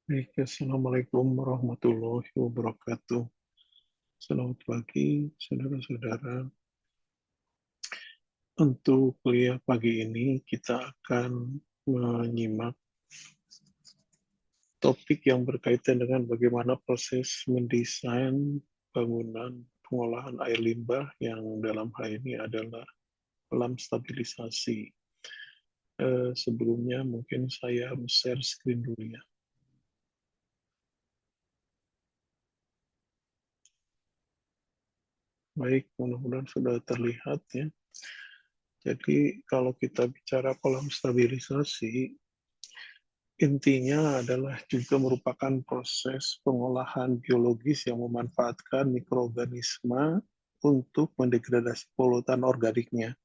Baik, Assalamualaikum warahmatullahi wabarakatuh. Selamat pagi, saudara-saudara. Untuk kuliah pagi ini, kita akan menyimak topik yang berkaitan dengan bagaimana proses mendesain bangunan pengolahan air limbah yang dalam hal ini adalah kolam stabilisasi. Sebelumnya mungkin saya harus share screen dulu ya. Baik, mudah-mudahan sudah terlihat ya. Jadi kalau kita bicara kolam stabilisasi, intinya adalah juga merupakan proses pengolahan biologis yang memanfaatkan mikroorganisme untuk mendegradasi polutan organiknya.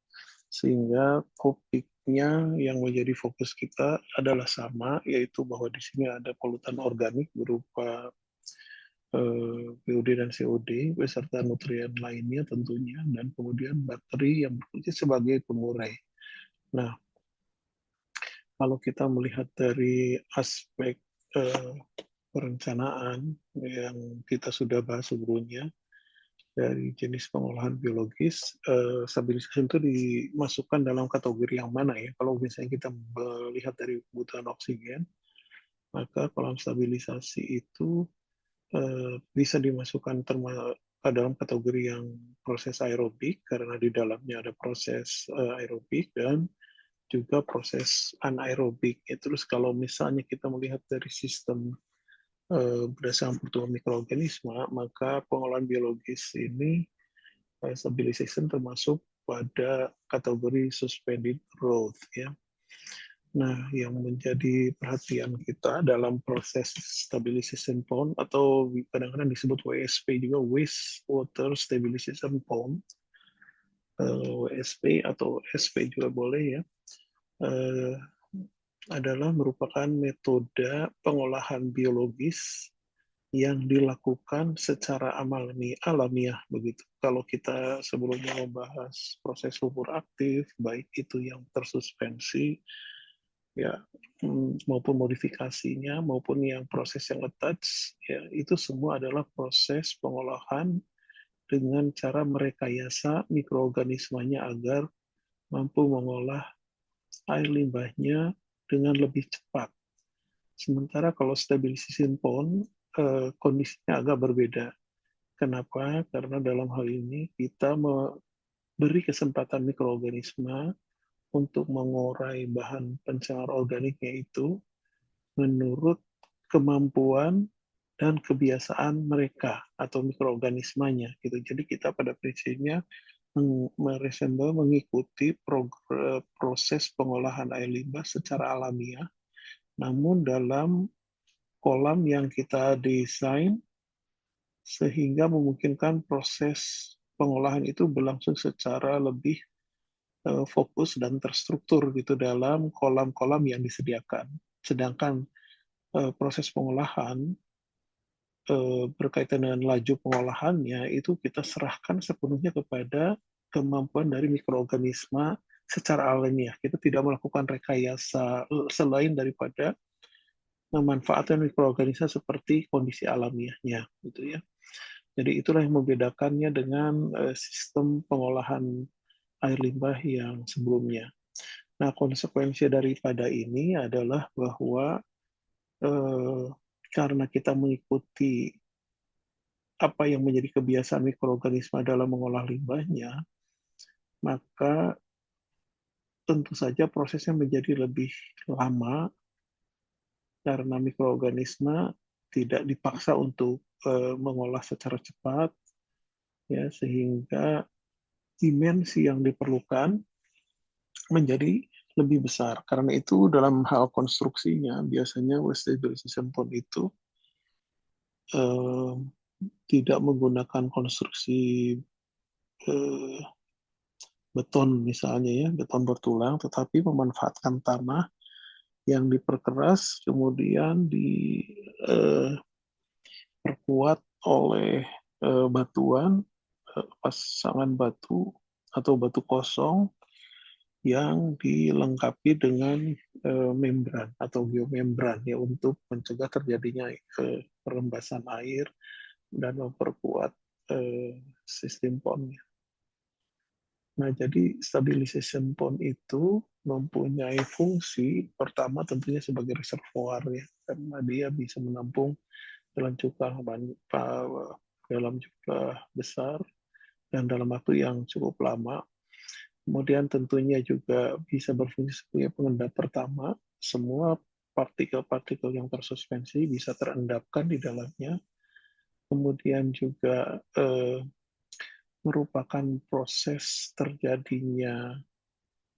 Sehingga topiknya yang menjadi fokus kita adalah sama, yaitu bahwa di sini ada polutan organik berupa POD dan COD beserta nutrien lainnya tentunya, dan kemudian bakteri yang berfungsi sebagai pengurai. Nah, kalau kita melihat dari aspek eh, perencanaan yang kita sudah bahas sebelumnya, dari jenis pengolahan biologis, stabilisasi itu dimasukkan dalam kategori yang mana ya? Kalau misalnya kita melihat dari kebutuhan oksigen, maka kolam stabilisasi itu bisa dimasukkan ke dalam kategori yang proses aerobik, karena di dalamnya ada proses aerobik dan juga proses anaerobik. Terus kalau misalnya kita melihat dari sistem berdasarkan pertumbuhan mikroorganisme, maka pengolahan biologis ini stabilization termasuk pada kategori suspended growth ya. Nah, yang menjadi perhatian kita dalam proses stabilization pond atau kadang-kadang disebut WSP juga, waste water stabilization pond, WSP atau SP juga boleh ya, eh, adalah merupakan metode pengolahan biologis yang dilakukan secara alamiah begitu. Kalau kita sebelumnya membahas proses lumpur aktif, baik itu yang tersuspensi ya maupun modifikasinya maupun yang proses yang attach ya, itu semua adalah proses pengolahan dengan cara merekayasa mikroorganismenya agar mampu mengolah air limbahnya dengan lebih cepat. Sementara kalau stabilization pond kondisinya agak berbeda. Kenapa? Karena dalam hal ini kita memberi kesempatan mikroorganisme untuk mengurai bahan pencemar organiknya itu menurut kemampuan dan kebiasaan mereka atau mikroorganismanya gitu. Jadi kita pada prinsipnya mengikuti proses pengolahan air limbah secara alamiah, namun dalam kolam yang kita desain sehingga memungkinkan proses pengolahan itu berlangsung secara lebih fokus dan terstruktur gitu dalam kolam-kolam yang disediakan. Sedangkan proses pengolahan berkaitan dengan laju pengolahannya itu kita serahkan sepenuhnya kepada kemampuan dari mikroorganisme secara alamiah. Kita tidak melakukan rekayasa selain daripada memanfaatkan mikroorganisme seperti kondisi alamiahnya, gitu ya. Jadi itulah yang membedakannya dengan sistem pengolahan air limbah yang sebelumnya. Nah, konsekuensi daripada ini adalah bahwa eh, karena kita mengikuti apa yang menjadi kebiasaan mikroorganisme dalam mengolah limbahnya, maka tentu saja prosesnya menjadi lebih lama karena mikroorganisme tidak dipaksa untuk mengolah secara cepat, ya sehingga dimensi yang diperlukan menjadi lebih besar. Karena itu dalam hal konstruksinya biasanya waste stabilization pond itu eh, tidak menggunakan konstruksi eh, beton misalnya ya, beton bertulang, tetapi memanfaatkan tanah yang diperkeras kemudian diperkuat oleh batuan, pasangan batu atau batu kosong yang dilengkapi dengan membran atau biomembran ya untuk mencegah terjadinya perembasan air dan memperkuat sistem PON-nya. Nah, jadi stabilization pond itu mempunyai fungsi pertama tentunya sebagai reservoir ya, karena dia bisa menampung dalam jumlah dalam jumlah besar dan dalam waktu yang cukup lama. Kemudian tentunya juga bisa berfungsi sebagai pengendap pertama, semua partikel-partikel yang tersuspensi bisa terendapkan di dalamnya. Kemudian juga merupakan proses terjadinya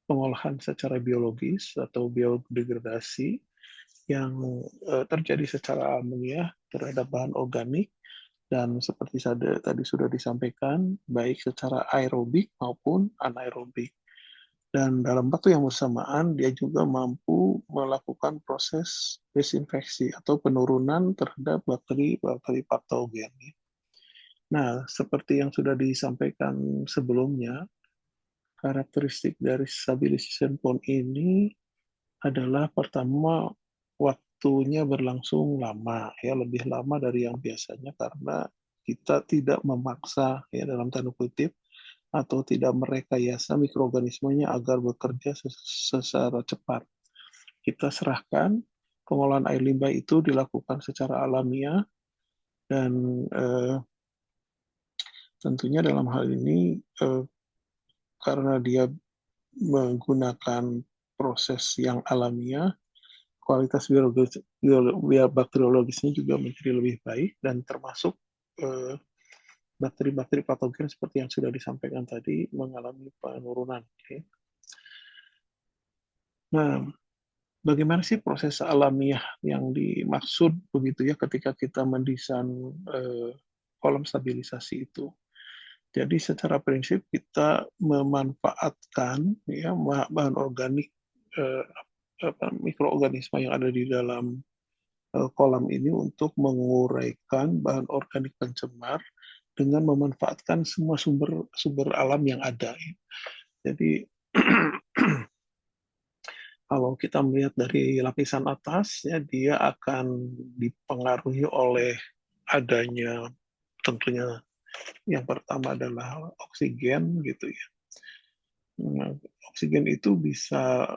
pengolahan secara biologis atau biodegradasi yang terjadi secara alamiah terhadap bahan organik dan seperti tadi sudah disampaikan baik secara aerobik maupun anaerobik. Dan dalam waktu yang bersamaan dia juga mampu melakukan proses desinfeksi atau penurunan terhadap bakteri-bakteri patogen. Nah, seperti yang sudah disampaikan sebelumnya, karakteristik dari stabilization pond ini adalah pertama waktunya berlangsung lama, ya lebih lama dari yang biasanya karena kita tidak memaksa ya dalam tanda kutip atau tidak merekayasa mikroorganismenya agar bekerja secara cepat. Kita serahkan pengolahan air limbah itu dilakukan secara alamiah dan tentunya dalam hal ini karena dia menggunakan proses yang alamiah, kualitas bakteriologisnya juga menjadi lebih baik dan termasuk bakteri-bakteri patogen seperti yang sudah disampaikan tadi mengalami penurunan. Nah, bagaimana sih proses alamiah yang dimaksud begitu ya ketika kita mendesain kolom stabilisasi itu? Jadi secara prinsip kita memanfaatkan ya bahan organik mikroorganisme yang ada di dalam kolam ini untuk menguraikan bahan organik pencemar dengan memanfaatkan semua sumber alam yang ada. Jadi kalau kita melihat dari lapisan atas, ya dia akan dipengaruhi oleh adanya tentunya yang pertama adalah oksigen gitu ya. Nah, oksigen itu bisa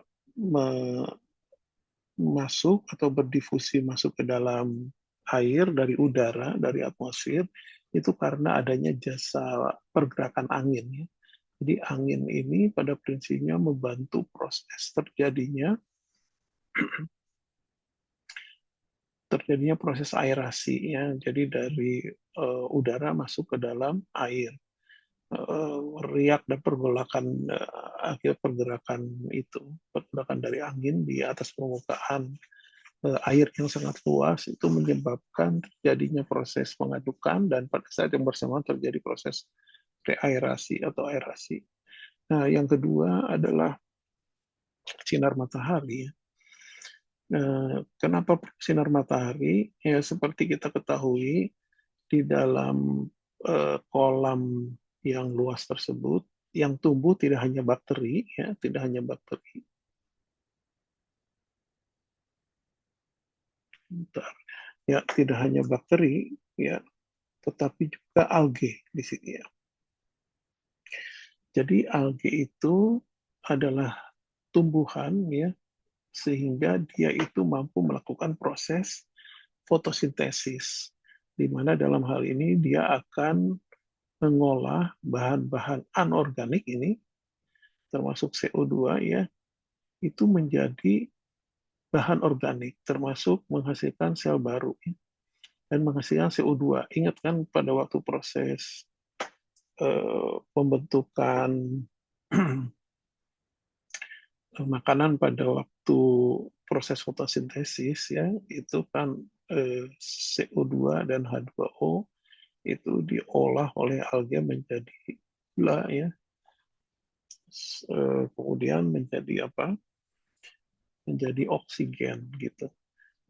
masuk atau berdifusi masuk ke dalam air dari udara, dari atmosfer, itu karena adanya jasa pergerakan angin. Ya. Jadi angin ini pada prinsipnya membantu proses terjadinya proses aerasi ya. Jadi dari udara masuk ke dalam air. Riak dan pergolakan akibat pergerakan itu, pergerakan dari angin di atas permukaan air yang sangat luas itu menyebabkan terjadinya proses pengadukan dan pada saat yang bersamaan terjadi proses reaerasi atau aerasi. Nah, yang kedua adalah sinar matahari. Kenapa sinar matahari? Ya, seperti kita ketahui, di dalam kolam yang luas tersebut, yang tumbuh tidak hanya bakteri, ya, tidak hanya bakteri. Bentar. Ya, tidak hanya bakteri, ya, tetapi juga alge di sini ya. Jadi alge itu adalah tumbuhan ya, sehingga dia itu mampu melakukan proses fotosintesis, di mana dalam hal ini dia akan mengolah bahan-bahan anorganik ini, termasuk CO2 ya, itu menjadi bahan organik, termasuk menghasilkan sel baru ya, dan menghasilkan CO2. Ingat kan pada waktu proses pembentukan makanan pada waktu proses fotosintesis ya itu kan CO2 dan H2O itu diolah oleh alga menjadi gula ya, kemudian menjadi apa, menjadi oksigen gitu.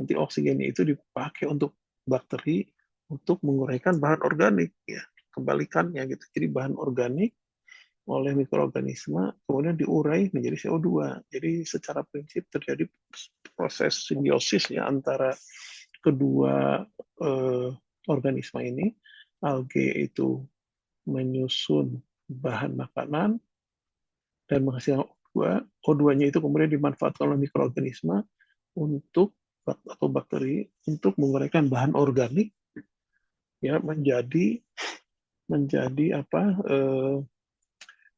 Nanti oksigen itu dipakai untuk bakteri untuk menguraikan bahan organik ya, kebalikannya gitu. Jadi bahan organik oleh mikroorganisme, kemudian diurai menjadi CO2. Jadi secara prinsip terjadi proses simbiosis ya antara kedua organisme ini. Algae itu menyusun bahan makanan dan menghasilkan O2. O2-nya itu kemudian dimanfaatkan oleh mikroorganisme untuk atau bakteri untuk menguraikan bahan organik ya menjadi apa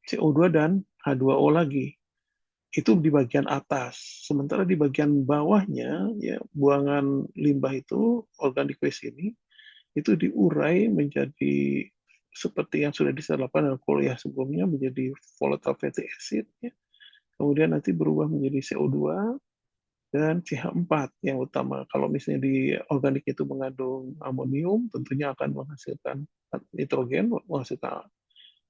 CO2 dan H2O lagi. Itu di bagian atas. Sementara di bagian bawahnya ya buangan limbah itu organic waste ini itu diurai menjadi seperti yang sudah dilakukan dalam kuliah sebelumnya menjadi volatile fatty acid ya. Kemudian nanti berubah menjadi CO2 dan CH4 yang utama. Kalau misalnya di organik itu mengandung amonium, tentunya akan menghasilkan nitrogen, menghasilkan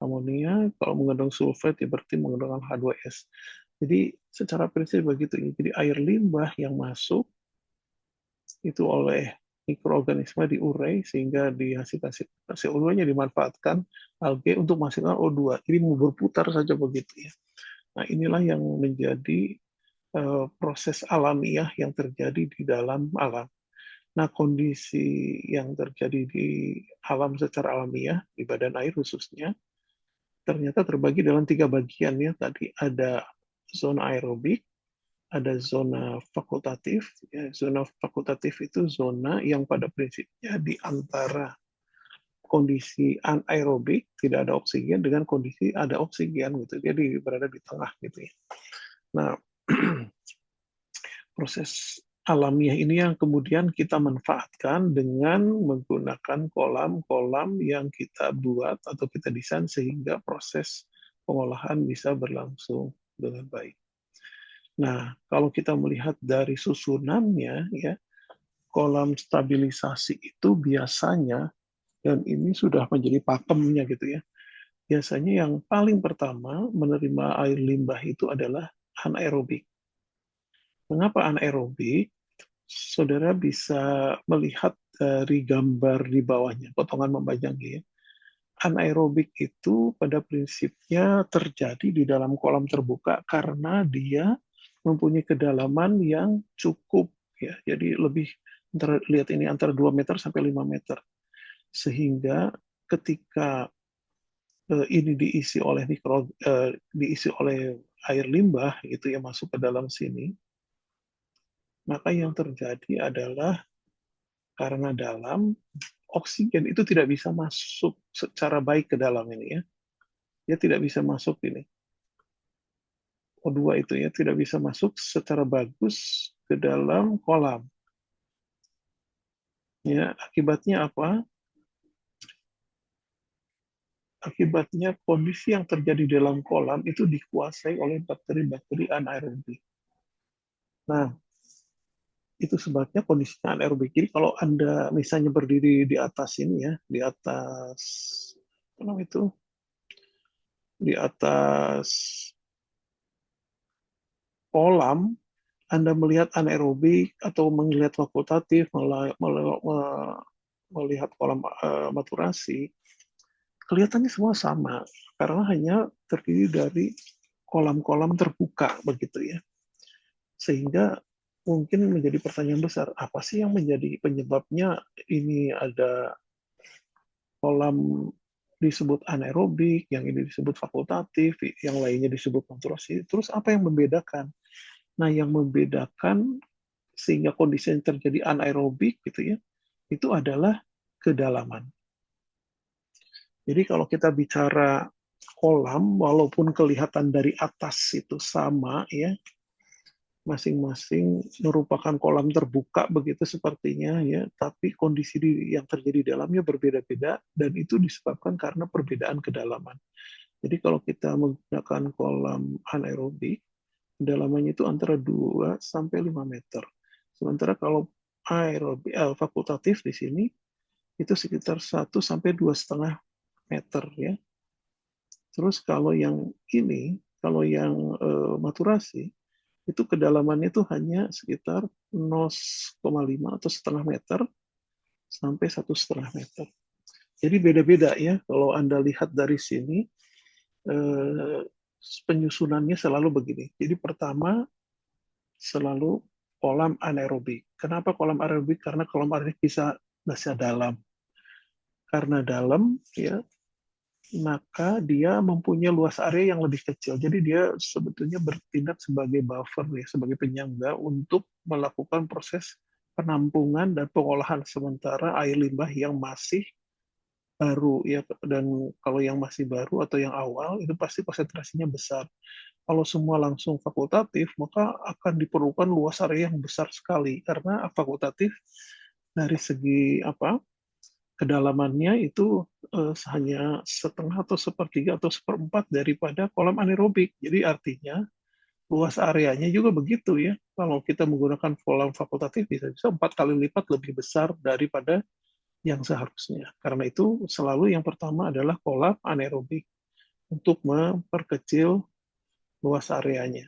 amonia. Kalau mengandung sulfat, ya berarti mengandung H2S. Jadi secara prinsip begitu. Jadi air limbah yang masuk itu oleh mikroorganisme diurai sehingga dihasilkan CO2-nya dimanfaatkan algae untuk menghasilkan O2. Jadi mau berputar saja begitu ya. Nah inilah yang menjadi proses alamiah yang terjadi di dalam alam. Nah, kondisi yang terjadi di alam secara alamiah, di badan air khususnya, ternyata terbagi dalam 3 bagian ya. Tadi ada zona aerobik, ada zona fakultatif. Ya, zona fakultatif itu zona yang pada prinsipnya di antara kondisi anaerobik, tidak ada oksigen, dengan kondisi ada oksigen gitu. Jadi berada di tengah gitu ya. Nah, proses alamiah ini yang kemudian kita manfaatkan dengan menggunakan kolam-kolam yang kita buat atau kita desain sehingga proses pengolahan bisa berlangsung dengan baik. Nah, kalau kita melihat dari susunannya, ya, kolam stabilisasi itu biasanya, dan ini sudah menjadi pakemnya gitu ya, biasanya yang paling pertama menerima air limbah itu adalah anaerobik. Mengapa anaerobik? Saudara bisa melihat dari gambar di bawahnya, potongan membajangnya. Anaerobik itu pada prinsipnya terjadi di dalam kolam terbuka karena dia mempunyai kedalaman yang cukup ya. Jadi lebih lihat ini antara 2 meter sampai 5 meter. Sehingga ketika ini diisi oleh air limbah itu yang masuk ke dalam sini, maka yang terjadi adalah karena dalam oksigen itu tidak bisa masuk secara baik ke dalam ini ya. Dia tidak bisa masuk ini. O2 itu ya tidak bisa masuk secara bagus ke dalam kolam. Ya, akibatnya apa? Akibatnya kondisi yang terjadi dalam kolam itu dikuasai oleh bakteri-bakteri anaerobik. Nah, itu sebabnya kondisinya anaerobik. Jadi kalau Anda misalnya berdiri di atas ini ya, di atas apa namanya itu? Di atas kolam, Anda melihat anaerobik atau melihat fakultatif, melihat kolam maturasi, kelihatannya semua sama karena hanya terdiri dari kolam-kolam terbuka begitu ya. Sehingga mungkin menjadi pertanyaan besar, apa sih yang menjadi penyebabnya ini ada kolam disebut anaerobik, yang ini disebut fakultatif, yang lainnya disebut maturasi. Terus apa yang membedakan? Nah, yang membedakan sehingga kondisi yang terjadi anaerobik gitu ya, itu adalah kedalaman. Jadi kalau kita bicara kolam, walaupun kelihatan dari atas itu sama ya, masing-masing merupakan kolam terbuka begitu sepertinya ya, tapi kondisi yang terjadi di dalamnya berbeda-beda dan itu disebabkan karena perbedaan kedalaman. Jadi kalau kita menggunakan kolam anaerobik, kedalamannya itu antara 2 sampai 5 meter. Sementara kalau aerobik fakultatif di sini itu sekitar 1 sampai 2,5 meter ya. Terus kalau yang ini, kalau yang maturasi itu kedalamannya itu hanya sekitar 0,5 atau setengah meter sampai 1,5 meter. Jadi beda-beda ya kalau Anda lihat dari sini penyusunannya selalu begini. Jadi pertama selalu kolam anaerobik. Kenapa kolam anaerobik? Karena kolam anaerobik bisa dalam. Karena dalam, ya, maka dia mempunyai luas area yang lebih kecil. Jadi dia sebetulnya bertindak sebagai buffer, ya, sebagai penyangga untuk melakukan proses penampungan dan pengolahan sementara air limbah yang masih baru, ya. Dan kalau yang masih baru atau yang awal itu pasti konsentrasinya besar. Kalau semua langsung fakultatif, maka akan diperlukan luas area yang besar sekali karena fakultatif dari segi apa kedalamannya itu hanya setengah atau sepertiga atau seperempat daripada kolam anaerobik. Jadi artinya luas areanya juga begitu, ya. Kalau kita menggunakan kolam fakultatif bisa-bisa 4 kali lipat lebih besar daripada yang seharusnya. Karena itu selalu yang pertama adalah kolam anaerobik untuk memperkecil luas areanya.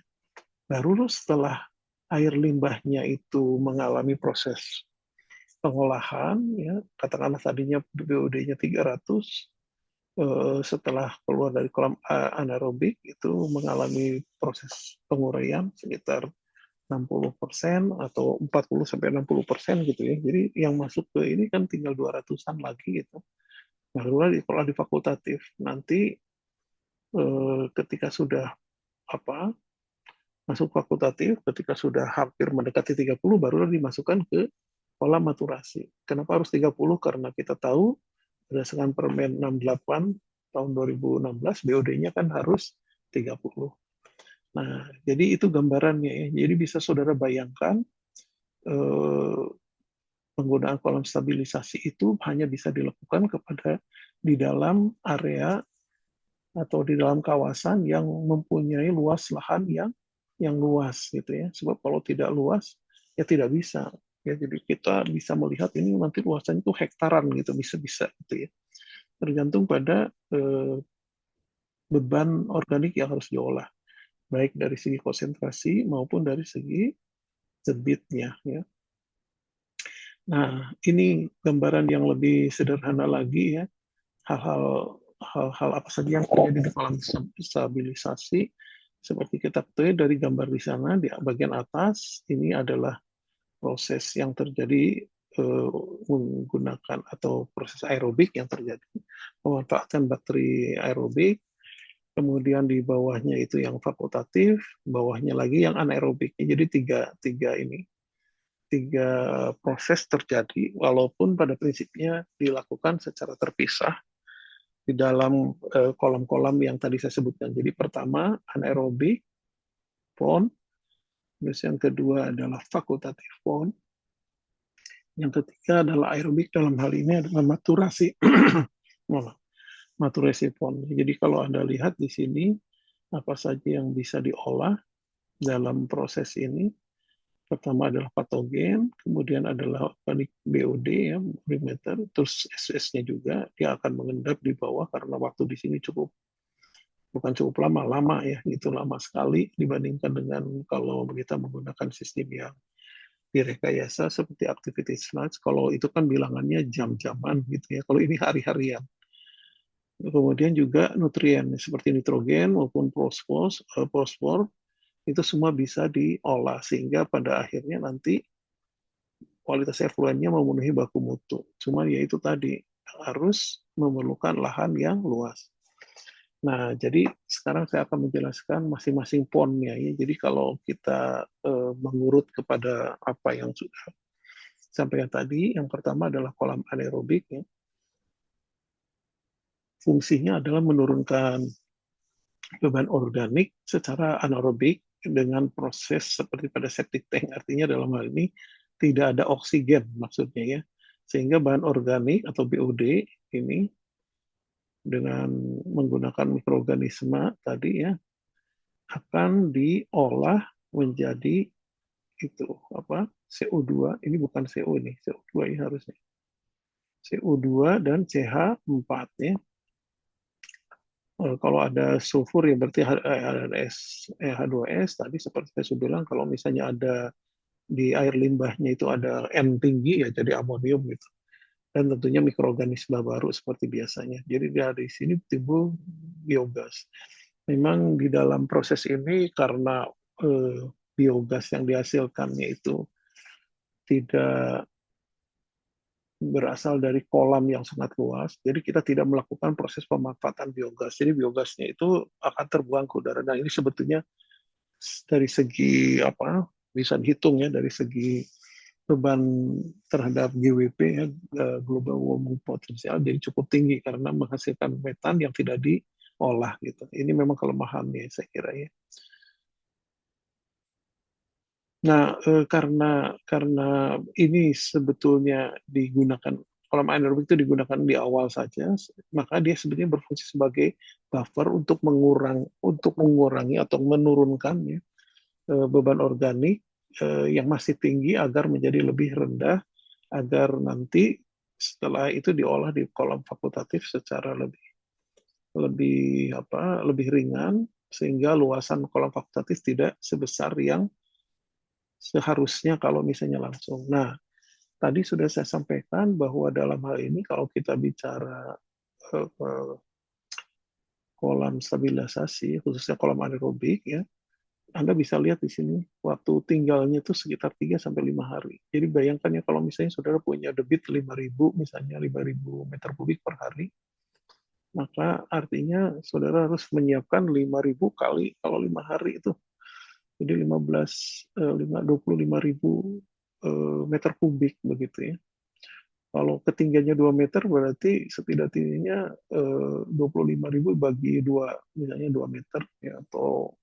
Baru setelah air limbahnya itu mengalami proses pengolahan, ya, katakanlah tadinya BOD-nya 300, setelah keluar dari kolam anaerobik itu mengalami proses penguraian sekitar 60% atau 40-60% gitu, ya. Jadi yang masuk ke ini kan tinggal 200-an lagi gitu. Barulah kalau di fakultatif nanti ketika sudah apa masuk fakultatif, ketika sudah hampir mendekati 30 barulah dimasukkan ke pola maturasi. Kenapa harus 30? Karena kita tahu berdasarkan Permen 68 tahun 2016 BOD-nya kan harus 30. Nah, jadi itu gambarannya, ya. Jadi bisa saudara bayangkan eh, penggunaan kolam stabilisasi itu hanya bisa dilakukan kepada di dalam area atau di dalam kawasan yang mempunyai luas lahan yang luas gitu, ya. Sebab kalau tidak luas ya tidak bisa. Ya, jadi kita bisa melihat ini nanti luasannya itu hektaran gitu, bisa-bisa gitu, ya. Tergantung pada beban organik yang harus diolah, baik dari segi konsentrasi maupun dari segi debitnya, ya. Nah, ini gambaran yang lebih sederhana lagi, ya. Hal-hal apa saja yang terjadi di kolam stabilisasi seperti kita ketahui dari gambar di sana di bagian atas ini adalah proses yang terjadi eh, menggunakan atau proses aerobik yang terjadi memanfaatkan bakteri aerobik. Kemudian di bawahnya itu yang fakultatif, bawahnya lagi yang anaerobik. Jadi tiga proses terjadi, walaupun pada prinsipnya dilakukan secara terpisah di dalam kolam-kolam yang tadi saya sebutkan. Jadi pertama anaerobik pond, terus yang kedua adalah fakultatif pond, yang ketiga adalah aerobik, dalam hal ini adalah maturasi. Maturasi pond. Jadi kalau Anda lihat di sini apa saja yang bisa diolah dalam proses ini. Pertama adalah patogen, kemudian adalah organik BOD, ya, borimeter, terus SS-nya juga dia akan mengendap di bawah karena waktu di sini bukan cukup lama ya, itu lama sekali dibandingkan dengan kalau kita menggunakan sistem yang direkayasa seperti activity slides. Kalau itu kan bilangannya jam-jaman gitu, ya. Kalau ini hari-harian. Kemudian juga nutrien seperti nitrogen maupun fosfor itu semua bisa diolah sehingga pada akhirnya nanti kualitas effluentnya memenuhi baku mutu. Cuma ya itu tadi harus memerlukan lahan yang luas. Nah, jadi sekarang saya akan menjelaskan masing-masing ponnya, ya. Jadi kalau kita mengurut kepada apa yang sudah sampaikan tadi, yang pertama adalah kolam anaerobik, ya. Fungsinya adalah menurunkan beban organik secara anaerobik dengan proses seperti pada septic tank. Artinya dalam hal ini tidak ada oksigen maksudnya, ya. Sehingga bahan organik atau BOD ini dengan menggunakan mikroorganisme tadi, ya, akan diolah menjadi itu apa CO2. Ini bukan CO, ini CO2 ini harusnya CO2 dan CH4, ya. Kalau ada sulfur ya berarti ada H2S tadi seperti saya sudah bilang. Kalau misalnya ada di air limbahnya itu ada N tinggi ya jadi amonium gitu. dan tentunya mikroorganisme baru seperti biasanya. Jadi dari sini timbul biogas. Memang di dalam proses ini karena biogas yang dihasilkannya itu tidak berasal dari kolam yang sangat luas, jadi kita tidak melakukan proses pemanfaatan biogas. Jadi biogasnya itu akan terbuang ke udara. Nah ini sebetulnya dari segi apa bisa dihitung ya dari segi beban terhadap GWP ya, global warming potensial jadi cukup tinggi karena menghasilkan metan yang tidak diolah gitu. Ini memang kelemahannya saya kira ya. Nah, karena ini sebetulnya digunakan kolam anaerobik itu digunakan di awal saja, maka dia sebenarnya berfungsi sebagai buffer untuk mengurangi atau menurunkan ya, beban organik yang masih tinggi agar menjadi lebih rendah, agar nanti setelah itu diolah di kolam fakultatif secara lebih lebih ringan sehingga luasan kolam fakultatif tidak sebesar yang seharusnya kalau misalnya langsung. Nah, tadi sudah saya sampaikan bahwa dalam hal ini kalau kita bicara kolam stabilisasi, khususnya kolam anaerobik ya, Anda bisa lihat di sini waktu tinggalnya itu sekitar 3 sampai 5 hari. Jadi bayangkan ya kalau misalnya saudara punya debit 5.000 misalnya 5.000 meter kubik per hari, maka artinya saudara harus menyiapkan 5.000 kali kalau 5 hari itu. Jadi 25.000 meter kubik begitu ya. Kalau ketinggiannya 2 meter berarti setidak-tidaknya 25.000 bagi 2, misalnya 2 meter ya, atau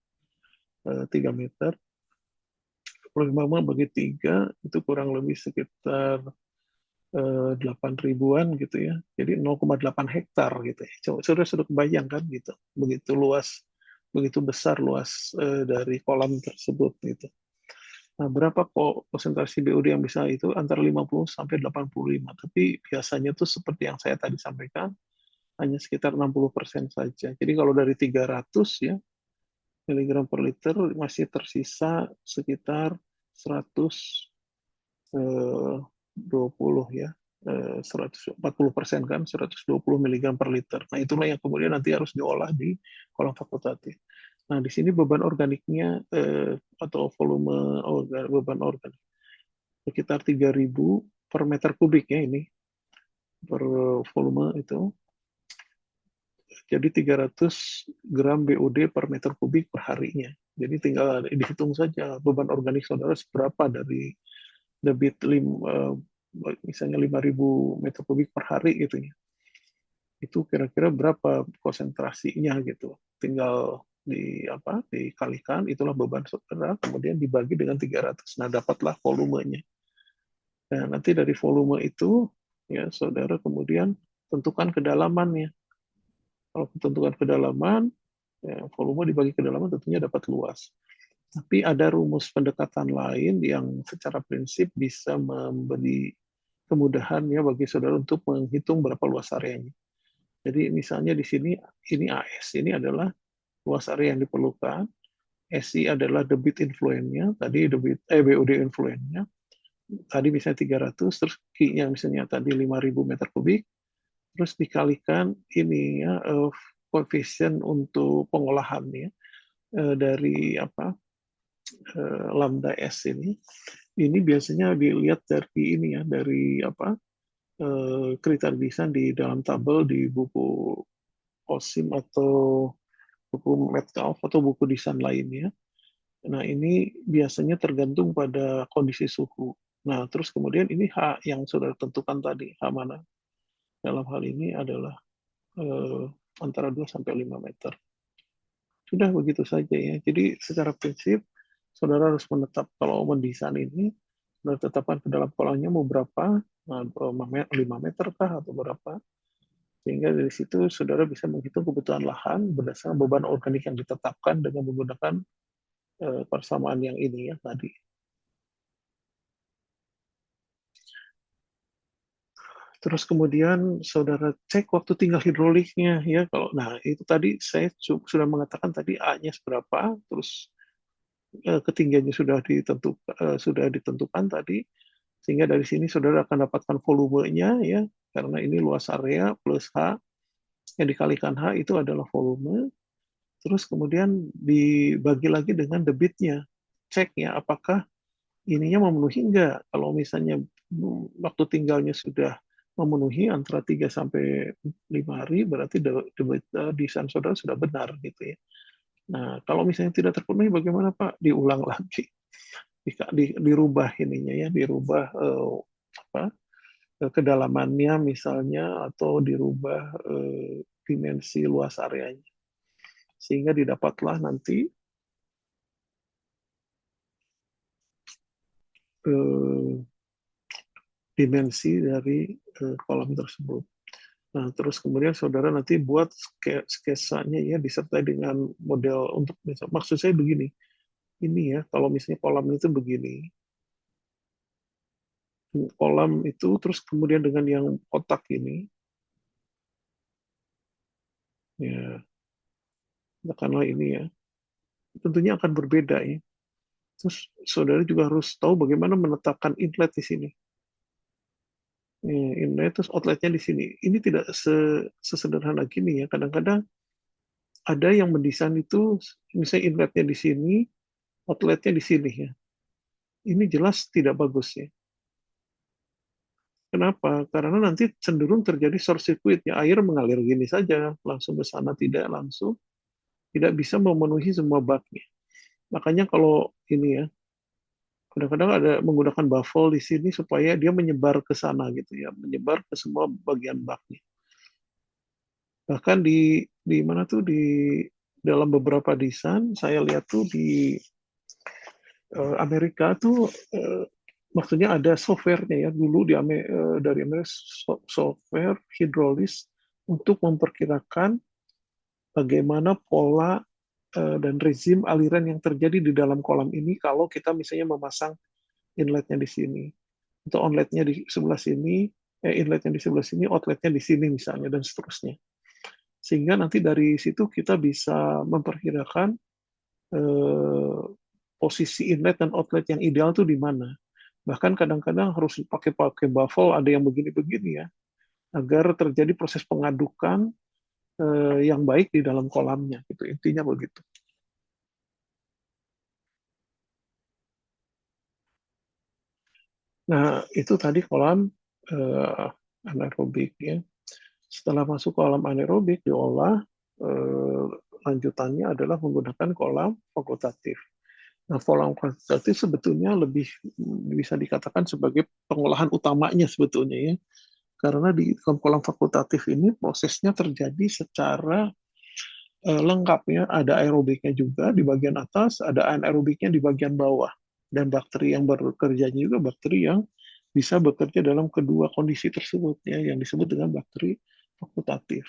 3 meter. 25 bagi 3 itu kurang lebih sekitar 8 ribuan gitu ya. Jadi 0,8 hektar gitu ya. Sudah kebayangkan gitu. Begitu luas, begitu besar luas dari kolam tersebut gitu. Nah, berapa kok konsentrasi BOD yang bisa itu antara 50 sampai 85. Tapi biasanya tuh seperti yang saya tadi sampaikan, hanya sekitar 60% saja. Jadi kalau dari 300 ya miligram per liter masih tersisa sekitar 120 ya. 140% kan, 120 miligram per liter. Nah, itulah yang kemudian nanti harus diolah di kolam fakultatif. Nah, di sini beban organiknya atau volume beban organik sekitar 3.000 per meter kubik ya ini per volume itu. Jadi 300 gram BOD per meter kubik per harinya. Jadi tinggal dihitung saja beban organik saudara seberapa dari debit misalnya 5.000 meter kubik per hari gitu ya. Itu kira-kira berapa konsentrasinya gitu. Tinggal dikalikan itulah beban saudara kemudian dibagi dengan 300. Nah, dapatlah volumenya. Nah, nanti dari volume itu ya saudara kemudian tentukan kedalamannya. Kalau tentukan kedalaman, ya, volume dibagi kedalaman tentunya dapat luas. Tapi ada rumus pendekatan lain yang secara prinsip bisa memberi kemudahan ya bagi saudara untuk menghitung berapa luas areanya. Jadi misalnya di sini ini AS, ini adalah luas area yang diperlukan. SI adalah debit influennya, tadi BOD influennya. Tadi misalnya 300, terus Q-nya misalnya tadi 5.000 meter kubik, terus dikalikan ini ya koefisien untuk pengolahannya dari lambda S ini biasanya dilihat dari ini ya dari kriteria di dalam tabel di buku OSIM atau buku Metcalf atau buku desain lainnya. Nah, ini biasanya tergantung pada kondisi suhu. Nah, terus kemudian ini H yang sudah tentukan tadi, H mana? Dalam hal ini adalah eh, antara 2 sampai 5 meter. Sudah begitu saja ya. Jadi secara prinsip, saudara harus menetap kalau mendesain ini, saudara tetapkan ke dalam kolamnya mau berapa, nah, 5 meter kah atau berapa, sehingga dari situ saudara bisa menghitung kebutuhan lahan berdasarkan beban organik yang ditetapkan dengan menggunakan persamaan yang ini ya tadi. Terus kemudian saudara cek waktu tinggal hidroliknya ya kalau nah itu tadi saya sudah mengatakan tadi A-nya seberapa, terus ketinggiannya sudah ditentukan tadi Sehingga dari sini saudara akan dapatkan volumenya ya, karena ini luas area plus H yang dikalikan H itu adalah volume. Terus kemudian dibagi lagi dengan debitnya. Cek ya apakah ininya memenuhi enggak. Kalau misalnya waktu tinggalnya sudah memenuhi antara 3 sampai 5 hari, berarti debit desain saudara sudah benar gitu ya. Nah, kalau misalnya tidak terpenuhi bagaimana Pak? Diulang lagi. Dirubah ininya ya, dirubah apa? Kedalamannya misalnya atau dirubah dimensi luas areanya. Sehingga didapatlah nanti dimensi dari kolam tersebut. Nah, terus kemudian saudara nanti buat sketsanya ya disertai dengan model untuk maksud saya begini. Ini ya, kalau misalnya kolam itu begini. Kolam itu terus kemudian dengan yang kotak ini ya, katakanlah ini ya. Tentunya akan berbeda ya. Terus saudara juga harus tahu bagaimana menetapkan inlet di sini. Inlet terus outletnya di sini. Ini tidak sesederhana gini ya. Kadang-kadang ada yang mendesain itu misalnya inletnya di sini, outletnya di sini ya. Ini jelas tidak bagus ya. Kenapa? Karena nanti cenderung terjadi short circuit ya, air mengalir gini saja, langsung ke sana tidak langsung, tidak bisa memenuhi semua baknya. Makanya kalau ini ya, kadang-kadang ada menggunakan baffle di sini supaya dia menyebar ke sana gitu ya, menyebar ke semua bagian baknya. Bahkan di mana tuh di dalam beberapa desain saya lihat tuh di Amerika tuh maksudnya ada softwarenya ya dulu dari Amerika software hidrolis untuk memperkirakan bagaimana pola dan rezim aliran yang terjadi di dalam kolam ini kalau kita misalnya memasang inletnya di sini atau outletnya di sebelah sini, inletnya di sebelah sini, outletnya di sini misalnya dan seterusnya. Sehingga nanti dari situ kita bisa memperkirakan posisi inlet dan outlet yang ideal tuh di mana. Bahkan kadang-kadang harus pakai baffle, ada yang begini-begini ya, agar terjadi proses pengadukan yang baik di dalam kolamnya. Gitu. Intinya begitu. Nah, itu tadi kolam anaerobik ya. Setelah masuk kolam anaerobik diolah, lanjutannya adalah menggunakan kolam fakultatif. Nah, kolam fakultatif sebetulnya lebih bisa dikatakan sebagai pengolahan utamanya sebetulnya ya. Karena di kolam fakultatif ini prosesnya terjadi secara lengkap ya. Ada aerobiknya juga di bagian atas, ada anaerobiknya di bagian bawah. Dan bakteri yang bekerjanya juga bakteri yang bisa bekerja dalam kedua kondisi tersebut ya, yang disebut dengan bakteri fakultatif.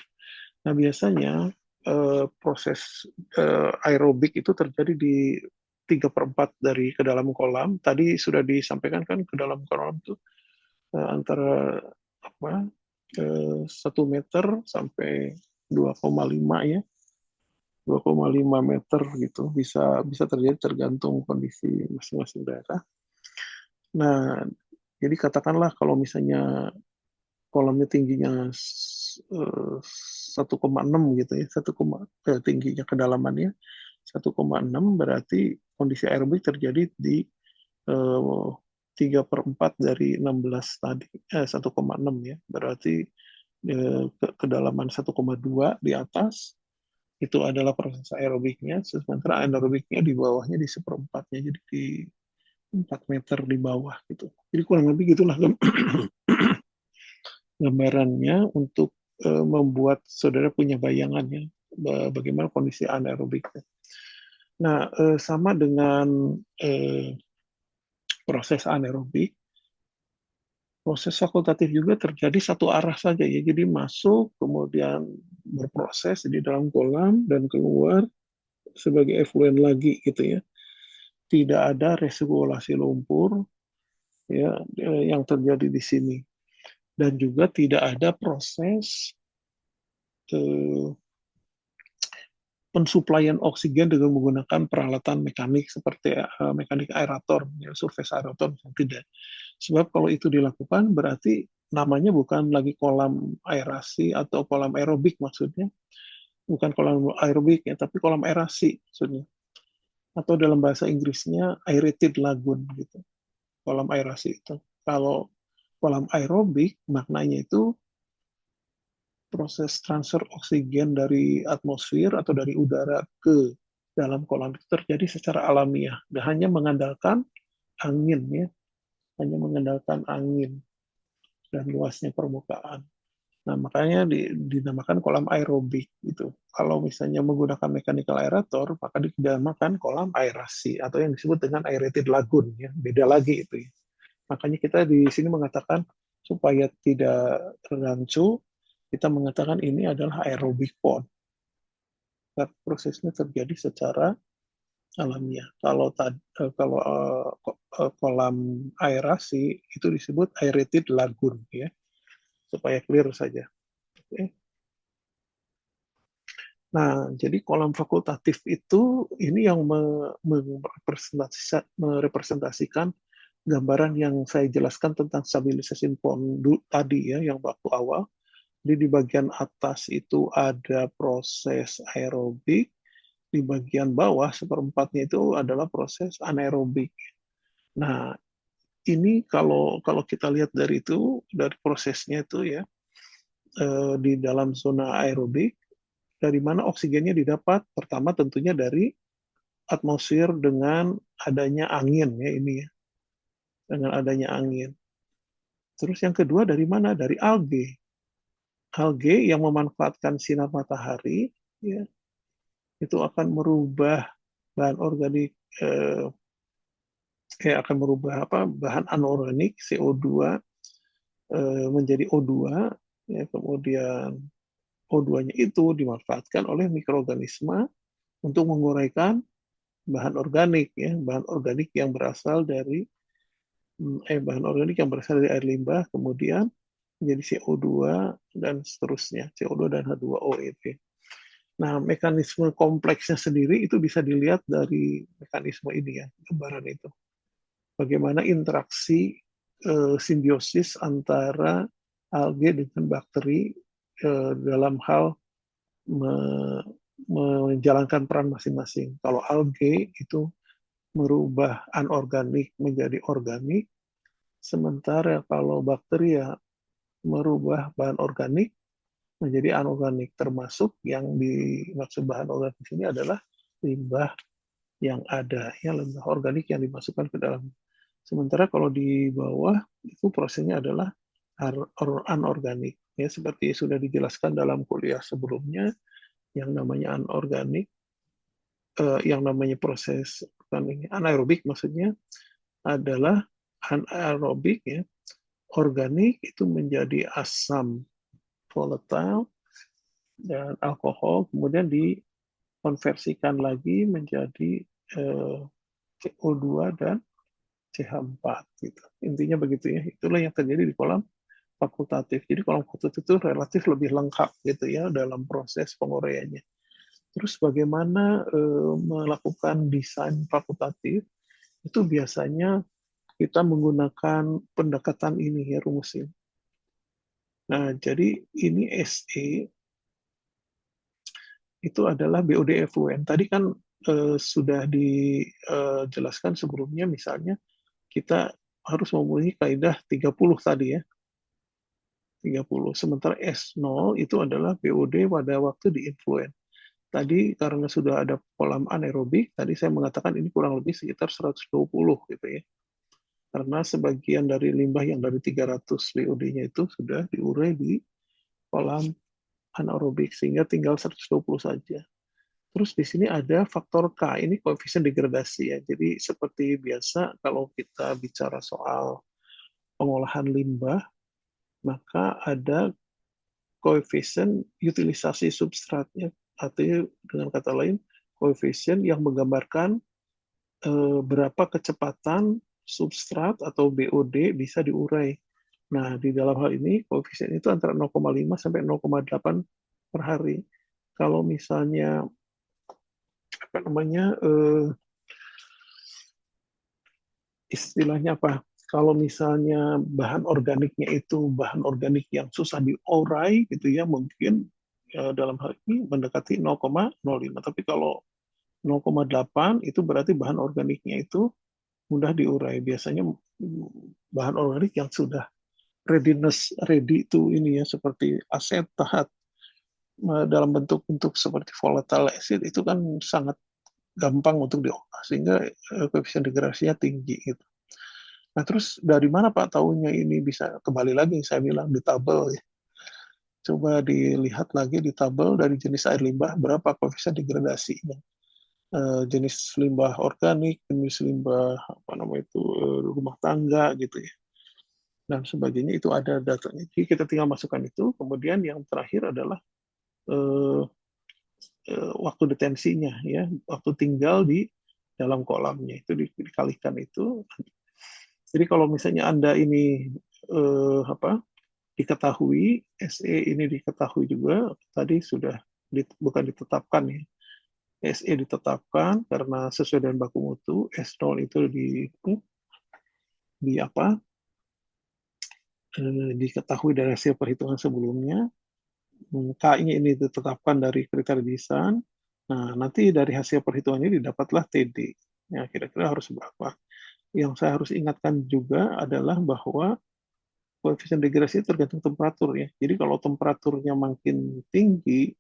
Nah, biasanya proses aerobik itu terjadi di 3/4 dari ke dalam kolam. Tadi sudah disampaikan kan ke dalam kolam itu antara apa 1 meter sampai 2,5 ya, 2,5 meter gitu bisa bisa terjadi tergantung kondisi masing-masing daerah. Nah, jadi katakanlah kalau misalnya kolamnya tingginya 1,6 gitu ya, tingginya kedalamannya 1,6 berarti kondisi aerobik terjadi di 3/4 dari 16 tadi, 1,6 ya, berarti kedalaman 1,2 di atas itu adalah proses aerobiknya, sementara anaerobiknya di bawahnya di 1/4-nya, jadi di 4 meter di bawah gitu. Jadi kurang lebih gitulah gambarannya untuk membuat saudara punya bayangannya bagaimana kondisi anaerobiknya. Nah, sama dengan proses anaerobik, proses fakultatif juga terjadi satu arah saja ya. Jadi masuk, kemudian berproses di dalam kolam dan keluar sebagai efluen lagi gitu ya. Tidak ada resirkulasi lumpur ya yang terjadi di sini. Dan juga tidak ada proses eh, pensuplaian oksigen dengan menggunakan peralatan mekanik seperti mekanik aerator, ya, surface aerator, tidak. Sebab kalau itu dilakukan berarti namanya bukan lagi kolam aerasi atau kolam aerobik maksudnya, bukan kolam aerobik ya, tapi kolam aerasi maksudnya. Atau dalam bahasa Inggrisnya aerated lagoon gitu, kolam aerasi itu. Kalau kolam aerobik maknanya itu proses transfer oksigen dari atmosfer atau dari udara ke dalam kolam itu terjadi secara alamiah dan hanya mengandalkan angin ya, hanya mengandalkan angin dan luasnya permukaan. Nah, makanya dinamakan kolam aerobik gitu. Kalau misalnya menggunakan mechanical aerator, maka dinamakan kolam aerasi atau yang disebut dengan aerated lagoon ya. Beda lagi itu ya. Makanya kita di sini mengatakan supaya tidak rancu, kita mengatakan ini adalah aerobic pond. Prosesnya terjadi secara alamiah. Kalau kolam aerasi itu disebut aerated lagoon ya, supaya clear saja. Oke. Nah, jadi kolam fakultatif itu ini yang merepresentasikan gambaran yang saya jelaskan tentang stabilisasi pond tadi ya, yang waktu awal. Jadi di bagian atas itu ada proses aerobik, di bagian bawah seperempatnya itu adalah proses anaerobik. Nah, ini kalau kalau kita lihat dari prosesnya itu ya, di dalam zona aerobik, dari mana oksigennya didapat? Pertama tentunya dari atmosfer dengan adanya angin ya ini ya, dengan adanya angin. Terus yang kedua dari mana? Dari algae. Algae yang memanfaatkan sinar matahari ya, itu akan merubah bahan organik akan merubah bahan anorganik CO2 menjadi O2 ya, kemudian O2-nya itu dimanfaatkan oleh mikroorganisme untuk menguraikan bahan organik ya, bahan organik yang berasal dari air limbah kemudian menjadi CO2 dan seterusnya, CO2 dan H2O itu. Nah, mekanisme kompleksnya sendiri itu bisa dilihat dari mekanisme ini ya, gambaran itu. Bagaimana interaksi simbiosis antara algae dengan bakteri dalam hal menjalankan peran masing-masing. Kalau algae itu merubah anorganik menjadi organik, sementara kalau bakteri ya merubah bahan organik menjadi anorganik, termasuk yang dimaksud bahan organik di sini adalah limbah yang ada, ya limbah organik yang dimasukkan ke dalam. Sementara kalau di bawah itu prosesnya adalah anorganik, ya seperti sudah dijelaskan dalam kuliah sebelumnya, yang namanya anorganik, yang namanya proses anaerobik maksudnya adalah anaerobik ya, organik itu menjadi asam volatile dan alkohol, kemudian dikonversikan lagi menjadi CO2 dan CH4 gitu. Intinya begitu ya. Itulah yang terjadi di kolam fakultatif. Jadi kolam fakultatif itu relatif lebih lengkap gitu ya dalam proses penguraiannya. Terus bagaimana melakukan desain fakultatif? Itu biasanya kita menggunakan pendekatan ini ya rumusnya. Nah, jadi ini SE itu adalah BOD FUN. Tadi kan sudah dijelaskan sebelumnya misalnya kita harus memenuhi kaidah 30 tadi ya. 30. Sementara S0 itu adalah BOD pada waktu di influen. Tadi karena sudah ada kolam anaerobik, tadi saya mengatakan ini kurang lebih sekitar 120 gitu ya. Karena sebagian dari limbah yang dari 300 BOD-nya itu sudah diurai di kolam anaerobik sehingga tinggal 120 saja. Terus di sini ada faktor K, ini koefisien degradasi ya. Jadi seperti biasa kalau kita bicara soal pengolahan limbah, maka ada koefisien utilisasi substratnya, artinya dengan kata lain koefisien yang menggambarkan berapa kecepatan substrat atau BOD bisa diurai. Nah, di dalam hal ini koefisien itu antara 0,5 sampai 0,8 per hari. Kalau misalnya istilahnya apa? Kalau misalnya bahan organiknya itu bahan organik yang susah diurai gitu ya, mungkin dalam hal ini mendekati 0,05. Tapi kalau 0,8 itu berarti bahan organiknya itu mudah diurai. Biasanya bahan organik yang sudah ready to ini ya, seperti asetat dalam bentuk-bentuk seperti volatile acid itu kan sangat gampang untuk diolah sehingga koefisien degradasinya tinggi gitu. Nah, terus dari mana Pak tahunya ini bisa kembali lagi saya bilang di tabel ya. Coba dilihat lagi di tabel dari jenis air limbah berapa koefisien degradasinya. Jenis limbah organik, jenis limbah apa namanya itu rumah tangga gitu ya. Dan sebagainya itu ada datanya. Jadi kita tinggal masukkan itu. Kemudian yang terakhir adalah eh, waktu detensinya ya, waktu tinggal di dalam kolamnya itu dikalikan itu. Jadi kalau misalnya Anda ini apa diketahui SE ini diketahui juga tadi sudah bukan ditetapkan ya. SE ditetapkan karena sesuai dengan baku mutu, S0 itu di apa diketahui dari hasil perhitungan sebelumnya, K-nya ini ditetapkan dari kriteria desain. Nah, nanti dari hasil perhitungan ini didapatlah TD. Ya, kira-kira harus berapa. Yang saya harus ingatkan juga adalah bahwa koefisien degradasi tergantung temperatur ya. Jadi kalau temperaturnya makin tinggi,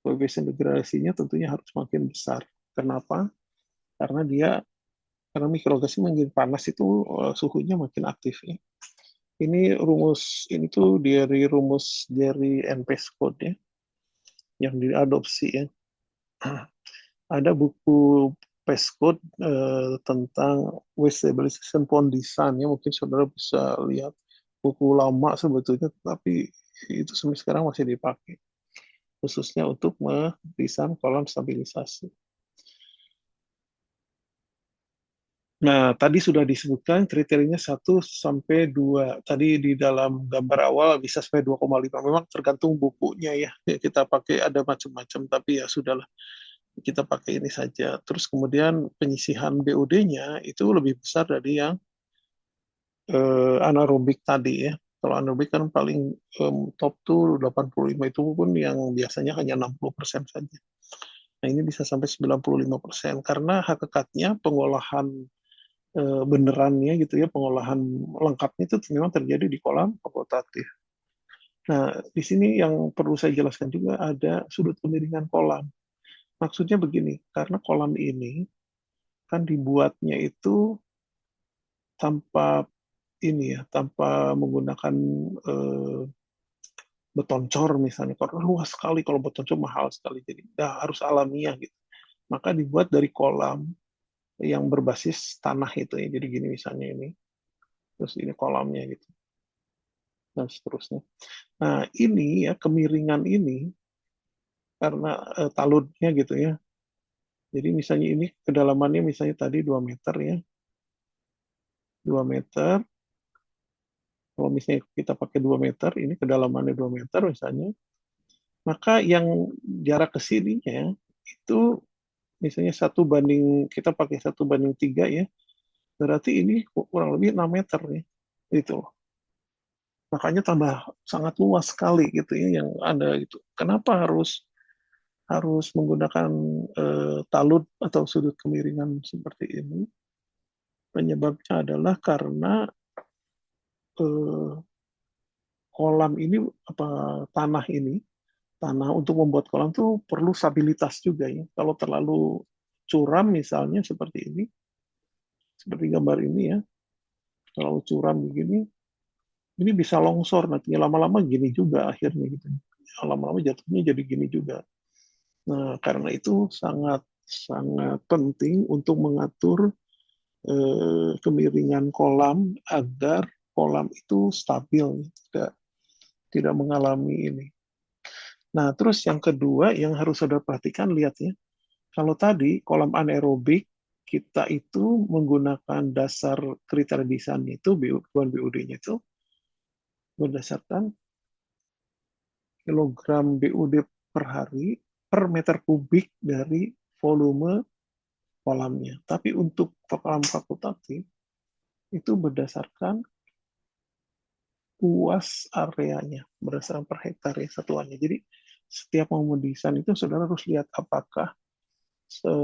koefisien degradasinya tentunya harus makin besar. Kenapa? Karena mikroorganisme makin panas itu suhunya makin aktif ya. Ini tuh dari NPS Code ya, yang diadopsi ya. Ada buku PES Code tentang Waste Stabilization Pond Design ya, mungkin saudara bisa lihat buku lama sebetulnya, tapi itu sampai sekarang masih dipakai khususnya untuk mendesain kolam stabilisasi. Nah, tadi sudah disebutkan kriterianya 1 sampai 2. Tadi di dalam gambar awal bisa sampai 2,5. Memang tergantung bukunya ya. Kita pakai ada macam-macam, tapi ya sudahlah. Kita pakai ini saja. Terus kemudian penyisihan BOD-nya itu lebih besar dari yang anaerobik tadi ya. Kalau anaerobik kan paling top tuh 85, itu pun yang biasanya hanya 60% saja. Nah, ini bisa sampai 95% karena hakikatnya pengolahan benerannya gitu ya, pengolahan lengkapnya itu memang terjadi di kolam fakultatif. Nah, di sini yang perlu saya jelaskan juga ada sudut kemiringan kolam. Maksudnya begini, karena kolam ini kan dibuatnya itu tanpa tanpa menggunakan eh, beton cor misalnya. Karena luas sekali kalau beton cor mahal sekali, jadi harus alamiah gitu. Maka dibuat dari kolam yang berbasis tanah itu ya. Jadi gini misalnya ini, terus ini kolamnya gitu dan seterusnya. Nah ini ya kemiringan ini karena taludnya gitu ya. Jadi misalnya ini kedalamannya misalnya tadi 2 meter ya, 2 meter. Kalau misalnya kita pakai 2 meter, ini kedalamannya 2 meter misalnya, maka yang jarak ke sininya itu misalnya kita pakai 1:3 ya, berarti ini kurang lebih 6 meter nih, gitu. Makanya tambah sangat luas sekali gitu ya yang ada itu. Kenapa harus harus menggunakan talud atau sudut kemiringan seperti ini? Penyebabnya adalah karena eh, kolam ini apa tanah untuk membuat kolam tuh perlu stabilitas juga ya. Kalau terlalu curam misalnya seperti ini, seperti gambar ini ya, terlalu curam begini, ini bisa longsor nantinya lama-lama gini juga akhirnya gitu. Lama-lama jatuhnya jadi gini juga. Nah, karena itu sangat sangat penting untuk mengatur kemiringan kolam agar kolam itu stabil, tidak tidak mengalami ini. Nah, terus yang kedua yang harus saudara perhatikan, lihat ya, kalau tadi kolam anaerobik kita itu menggunakan dasar kriteria desain itu BUD-nya itu berdasarkan kilogram BUD per hari per meter kubik dari volume kolamnya. Tapi untuk kolam fakultatif itu berdasarkan luas areanya, berdasarkan per hektar ya satuannya. Jadi setiap mau mendesain itu saudara harus lihat apakah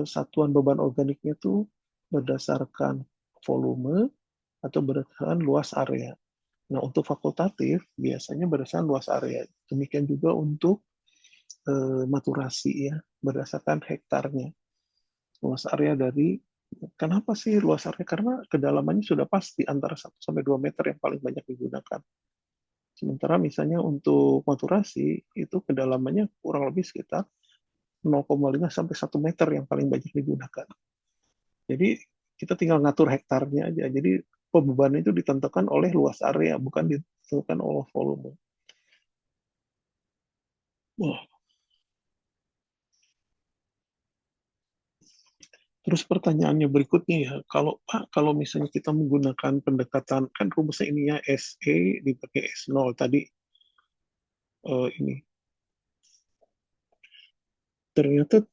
satuan beban organiknya itu berdasarkan volume atau berdasarkan luas area. Nah, untuk fakultatif biasanya berdasarkan luas area. Demikian juga untuk maturasi ya, berdasarkan hektarnya. Luas area dari kenapa sih luas area? Karena kedalamannya sudah pasti antara 1 sampai 2 meter yang paling banyak digunakan. Sementara misalnya untuk maturasi itu kedalamannya kurang lebih sekitar 0,5 sampai 1 meter yang paling banyak digunakan. Jadi kita tinggal ngatur hektarnya aja. Jadi pembebanan itu ditentukan oleh luas area, bukan ditentukan oleh volume. Wah, terus pertanyaannya berikutnya ya, kalau Pak, kalau misalnya kita menggunakan pendekatan, kan rumusnya ini ya, SE dipakai S0 tadi, ini, ternyata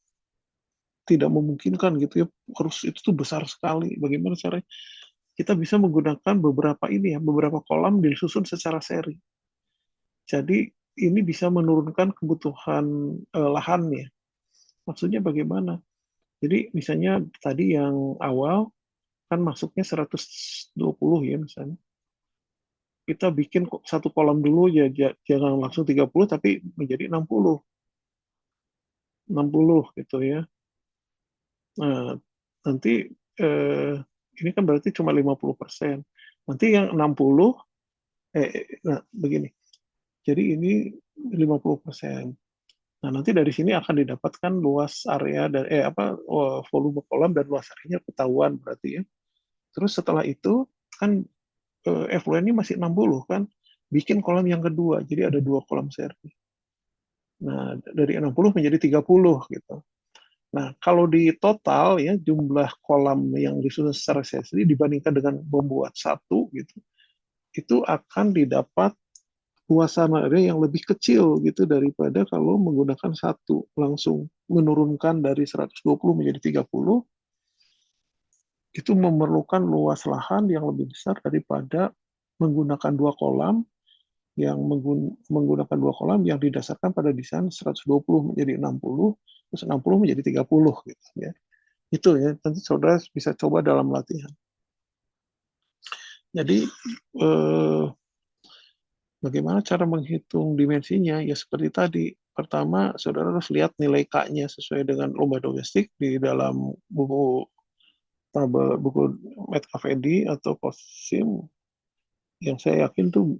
tidak memungkinkan gitu ya, harus itu tuh besar sekali. Bagaimana caranya? Kita bisa menggunakan beberapa ini ya, beberapa kolam disusun secara seri. Jadi ini bisa menurunkan kebutuhan lahan ya. Maksudnya bagaimana? Jadi misalnya tadi yang awal kan masuknya 120 ya misalnya. Kita bikin satu kolam dulu ya, jangan langsung 30 tapi menjadi 60 gitu ya. Nah, nanti eh, ini kan berarti cuma 50%. Nanti yang 60 nah begini. Jadi ini 50%. Nah, nanti dari sini akan didapatkan luas area dan volume kolam dan luas areanya ketahuan berarti ya. Terus setelah itu kan effluentnya masih 60 kan, bikin kolam yang kedua. Jadi ada dua kolam seri. Nah, dari 60 menjadi 30 gitu. Nah, kalau di total ya jumlah kolam yang disusun secara seri dibandingkan dengan membuat satu gitu, itu akan didapat luasan area yang lebih kecil gitu daripada kalau menggunakan satu langsung menurunkan dari 120 menjadi 30 itu memerlukan luas lahan yang lebih besar daripada menggunakan dua kolam yang menggunakan dua kolam yang didasarkan pada desain 120 menjadi 60 terus 60 menjadi 30 gitu ya. Itu ya, nanti saudara bisa coba dalam latihan. Jadi bagaimana cara menghitung dimensinya? Ya seperti tadi. Pertama, saudara harus lihat nilai K-nya sesuai dengan lomba domestik di dalam buku tabel buku Metcalfe atau Kosim yang saya yakin tuh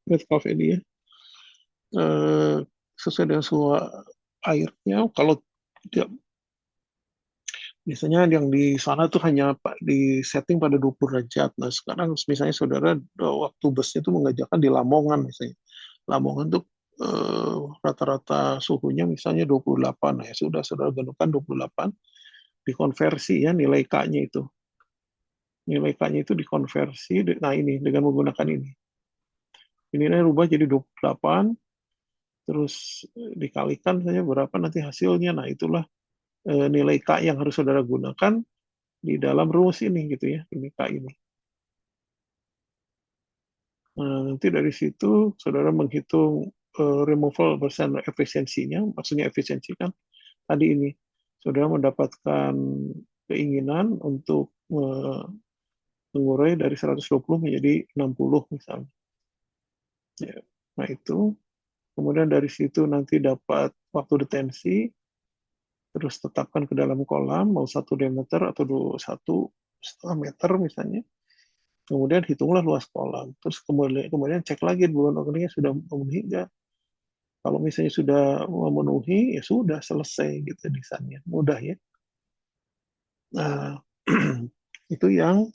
Metcalfe ya. Sesuai dengan suhu airnya. Kalau tidak, biasanya yang di sana tuh hanya di setting pada 20 derajat. Nah, sekarang misalnya saudara waktu busnya itu mengajarkan di Lamongan misalnya. Lamongan tuh rata-rata suhunya misalnya 28. Nah, ya sudah saudara gandungkan 28 dikonversi ya nilai K-nya itu. Nilai K-nya itu dikonversi, nah ini dengan menggunakan ini. Ini rubah jadi 28, terus dikalikan saja berapa nanti hasilnya. Nah, itulah nilai K yang harus saudara gunakan di dalam rumus ini gitu ya, ini K ini. Nah, nanti dari situ saudara menghitung removal persen efisiensinya, maksudnya efisiensi kan tadi ini saudara mendapatkan keinginan untuk mengurai dari 120 menjadi 60 misalnya. Ya. Nah itu, kemudian dari situ nanti dapat waktu detensi, terus tetapkan ke dalam kolam, mau 1 diameter atau 1,5 meter misalnya. Kemudian hitunglah luas kolam. Terus kemudian cek lagi bulan organiknya sudah memenuhi enggak. Kalau misalnya sudah memenuhi, ya sudah selesai gitu desainnya. Mudah ya. Nah, itu yang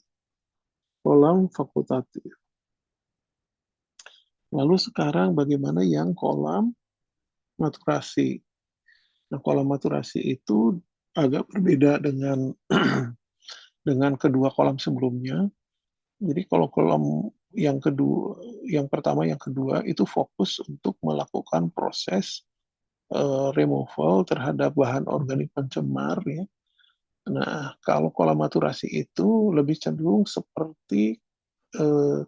kolam fakultatif. Lalu sekarang bagaimana yang kolam maturasi? Nah, kolam maturasi itu agak berbeda dengan dengan kedua kolam sebelumnya. Jadi kalau kolam yang kedua, yang pertama, yang kedua itu fokus untuk melakukan proses removal terhadap bahan organik pencemar ya. Nah, kalau kolam maturasi itu lebih cenderung seperti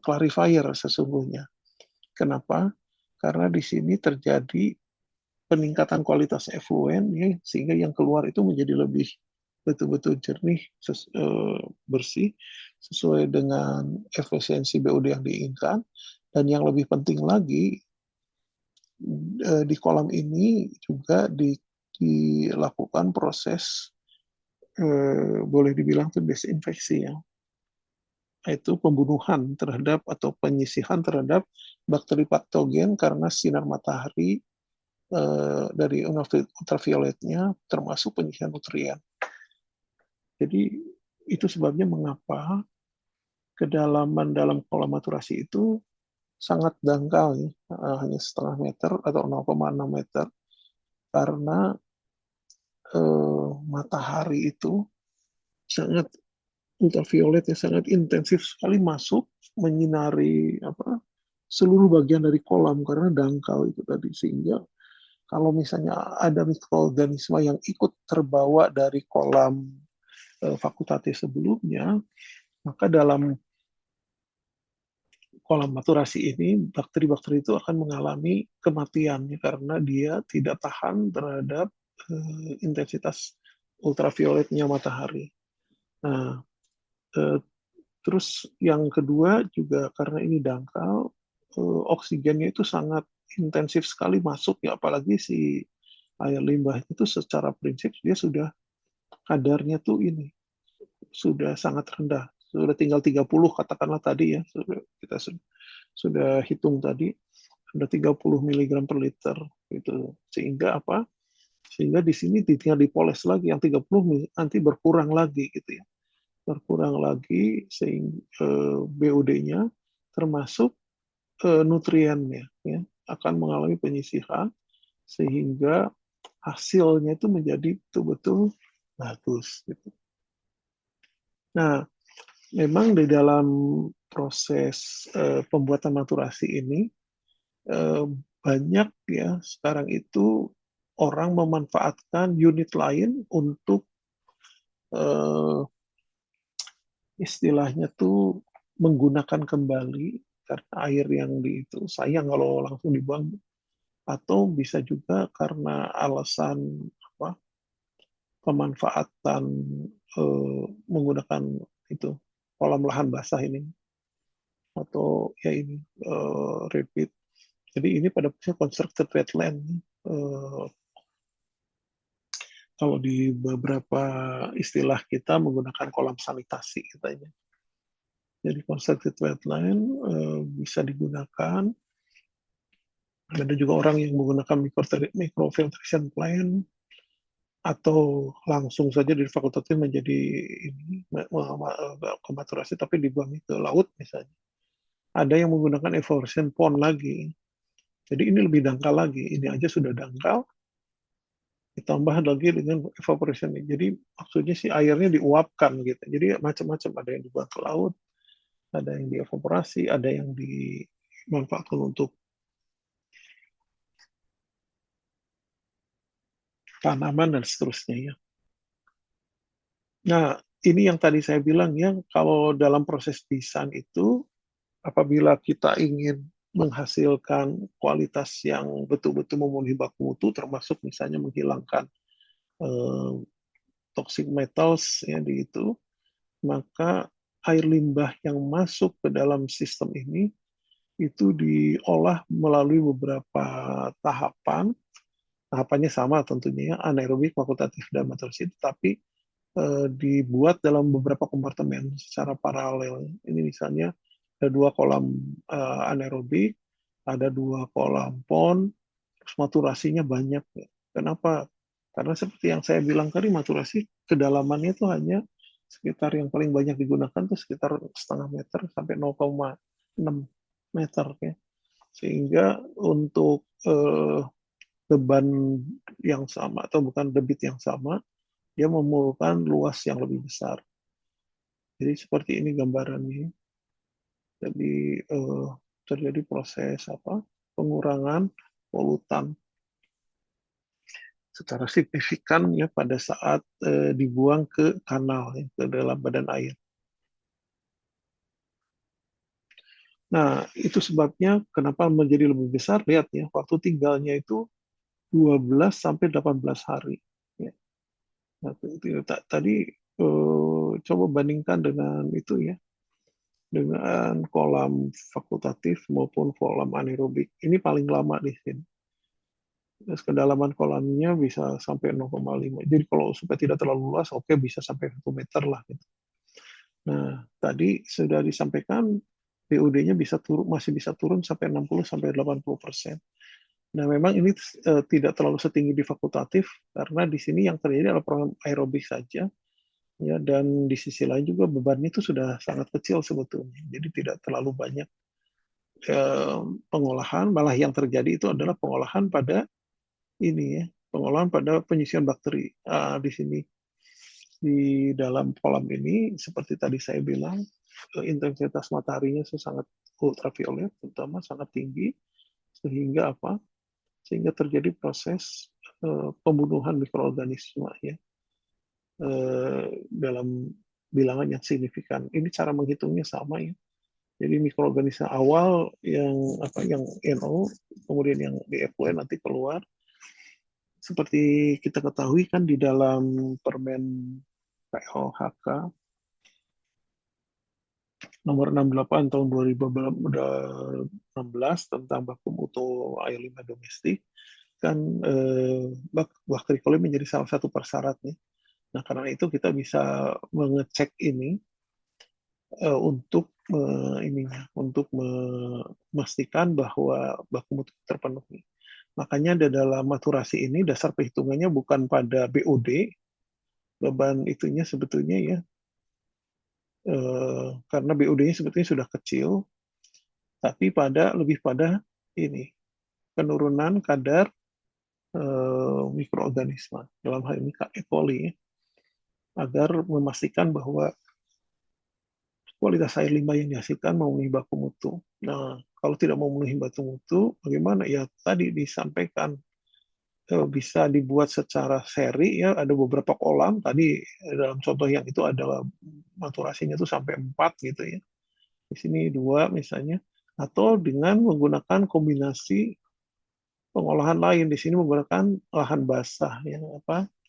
clarifier sesungguhnya. Kenapa? Karena di sini terjadi peningkatan kualitas efluen, ya, sehingga yang keluar itu menjadi lebih betul-betul jernih, bersih, sesuai dengan efisiensi BUD yang diinginkan. Dan yang lebih penting lagi, di kolam ini juga dilakukan proses, boleh dibilang itu desinfeksi, ya, yaitu pembunuhan terhadap atau penyisihan terhadap bakteri patogen karena sinar matahari dari ultravioletnya, termasuk penyisihan nutrien. Jadi itu sebabnya mengapa kedalaman dalam kolam maturasi itu sangat dangkal, ya, hanya setengah meter atau 0,6 meter, karena matahari itu sangat ultraviolet, ya, sangat intensif sekali masuk menyinari seluruh bagian dari kolam karena dangkal itu tadi, sehingga kalau misalnya ada mikroorganisme yang ikut terbawa dari kolam fakultatif sebelumnya, maka dalam kolam maturasi ini bakteri-bakteri itu akan mengalami kematian, ya, karena dia tidak tahan terhadap intensitas ultravioletnya matahari. Nah, terus yang kedua juga karena ini dangkal, oksigennya itu sangat intensif sekali masuk, ya, apalagi si air limbah itu secara prinsip dia sudah kadarnya tuh ini sudah sangat rendah, sudah tinggal 30 katakanlah tadi, ya, kita sudah hitung tadi sudah 30 miligram per liter gitu, sehingga sehingga di sini tinggal dipoles lagi yang 30 nanti berkurang lagi gitu, ya, berkurang lagi sehingga BUD-nya termasuk nutriennya, ya, akan mengalami penyisihan sehingga hasilnya itu menjadi betul-betul bagus gitu. Nah, memang di dalam proses pembuatan maturasi ini banyak, ya, sekarang itu orang memanfaatkan unit lain untuk istilahnya tuh menggunakan kembali karena air yang itu sayang kalau langsung dibuang, atau bisa juga karena alasan pemanfaatan menggunakan itu kolam lahan basah ini, atau ya ini repeat. Jadi ini pada prinsipnya constructed wetland. Kalau di beberapa istilah kita menggunakan kolam sanitasi katanya. Jadi constructed wetland bisa digunakan. Ada juga orang yang menggunakan microfiltration plant, atau langsung saja dari fakultatif menjadi ini kematurasi tapi dibuang ke laut misalnya. Ada yang menggunakan evaporation pond lagi. Jadi ini lebih dangkal lagi. Ini aja sudah dangkal, ditambah lagi dengan evaporation. Jadi maksudnya sih airnya diuapkan gitu. Jadi macam-macam, ada yang dibuang ke laut, ada yang dievaporasi, ada yang dimanfaatkan untuk tanaman dan seterusnya, ya. Nah, ini yang tadi saya bilang, ya, kalau dalam proses desain itu apabila kita ingin menghasilkan kualitas yang betul-betul memenuhi baku mutu, termasuk misalnya menghilangkan eh, toxic metals, ya, di itu, maka air limbah yang masuk ke dalam sistem ini itu diolah melalui beberapa tahapan. Tahapannya sama tentunya, ya, anaerobik, fakultatif, dan maturasi, tapi dibuat dalam beberapa kompartemen secara paralel. Ini misalnya ada 2 kolam anaerobik, ada 2 kolam pond, terus maturasinya banyak. Kenapa? Karena seperti yang saya bilang tadi, maturasi kedalamannya itu hanya sekitar yang paling banyak digunakan itu sekitar setengah meter sampai 0,6 meter, ya. Sehingga untuk beban yang sama atau bukan debit yang sama, dia memerlukan luas yang lebih besar. Jadi seperti ini gambarannya. Jadi terjadi proses pengurangan polutan secara signifikan, ya, pada saat dibuang ke kanal, ya, ke dalam badan air. Nah, itu sebabnya kenapa menjadi lebih besar. Lihat ya, waktu tinggalnya itu 12 sampai 18 hari. Ya. Nah, tadi coba bandingkan dengan itu ya, dengan kolam fakultatif maupun kolam anaerobik. Ini paling lama di sini. Terus kedalaman kolamnya bisa sampai 0,5. Jadi kalau supaya tidak terlalu luas, oke bisa sampai 1 meter lah. Gitu. Nah, tadi sudah disampaikan PUD-nya masih bisa turun sampai 60 sampai 80%. Nah, memang ini tidak terlalu setinggi di fakultatif karena di sini yang terjadi adalah program aerobik saja, ya, dan di sisi lain juga bebannya itu sudah sangat kecil sebetulnya. Jadi tidak terlalu banyak pengolahan, malah yang terjadi itu adalah pengolahan pada ini ya, pengolahan pada penyusian bakteri di sini di dalam kolam ini seperti tadi saya bilang intensitas mataharinya sangat ultraviolet terutama sangat tinggi sehingga apa? Sehingga terjadi proses pembunuhan mikroorganisme ya dalam bilangan yang signifikan. Ini cara menghitungnya sama ya. Jadi mikroorganisme awal yang NO, kemudian yang di effluent nanti keluar. Seperti kita ketahui kan di dalam Permen POHK nomor 68 tahun 2016 tentang baku mutu air limbah domestik kan bakteri coli menjadi salah satu persyaratnya. Nah, karena itu kita bisa mengecek ini untuk memastikan bahwa baku mutu terpenuhi. Makanya dalam maturasi ini dasar perhitungannya bukan pada BOD, beban itunya sebetulnya ya, karena BOD-nya sebetulnya sudah kecil, tapi lebih pada ini penurunan kadar mikroorganisme dalam hal ini E. coli ya, agar memastikan bahwa kualitas air limbah yang dihasilkan memenuhi baku mutu. Nah, kalau tidak memenuhi baku mutu, bagaimana? Ya tadi disampaikan bisa dibuat secara seri ya, ada beberapa kolam. Tadi dalam contoh yang itu adalah maturasinya itu sampai 4 gitu ya. Di sini 2 misalnya. Atau dengan menggunakan kombinasi pengolahan lain. Di sini menggunakan lahan basah yang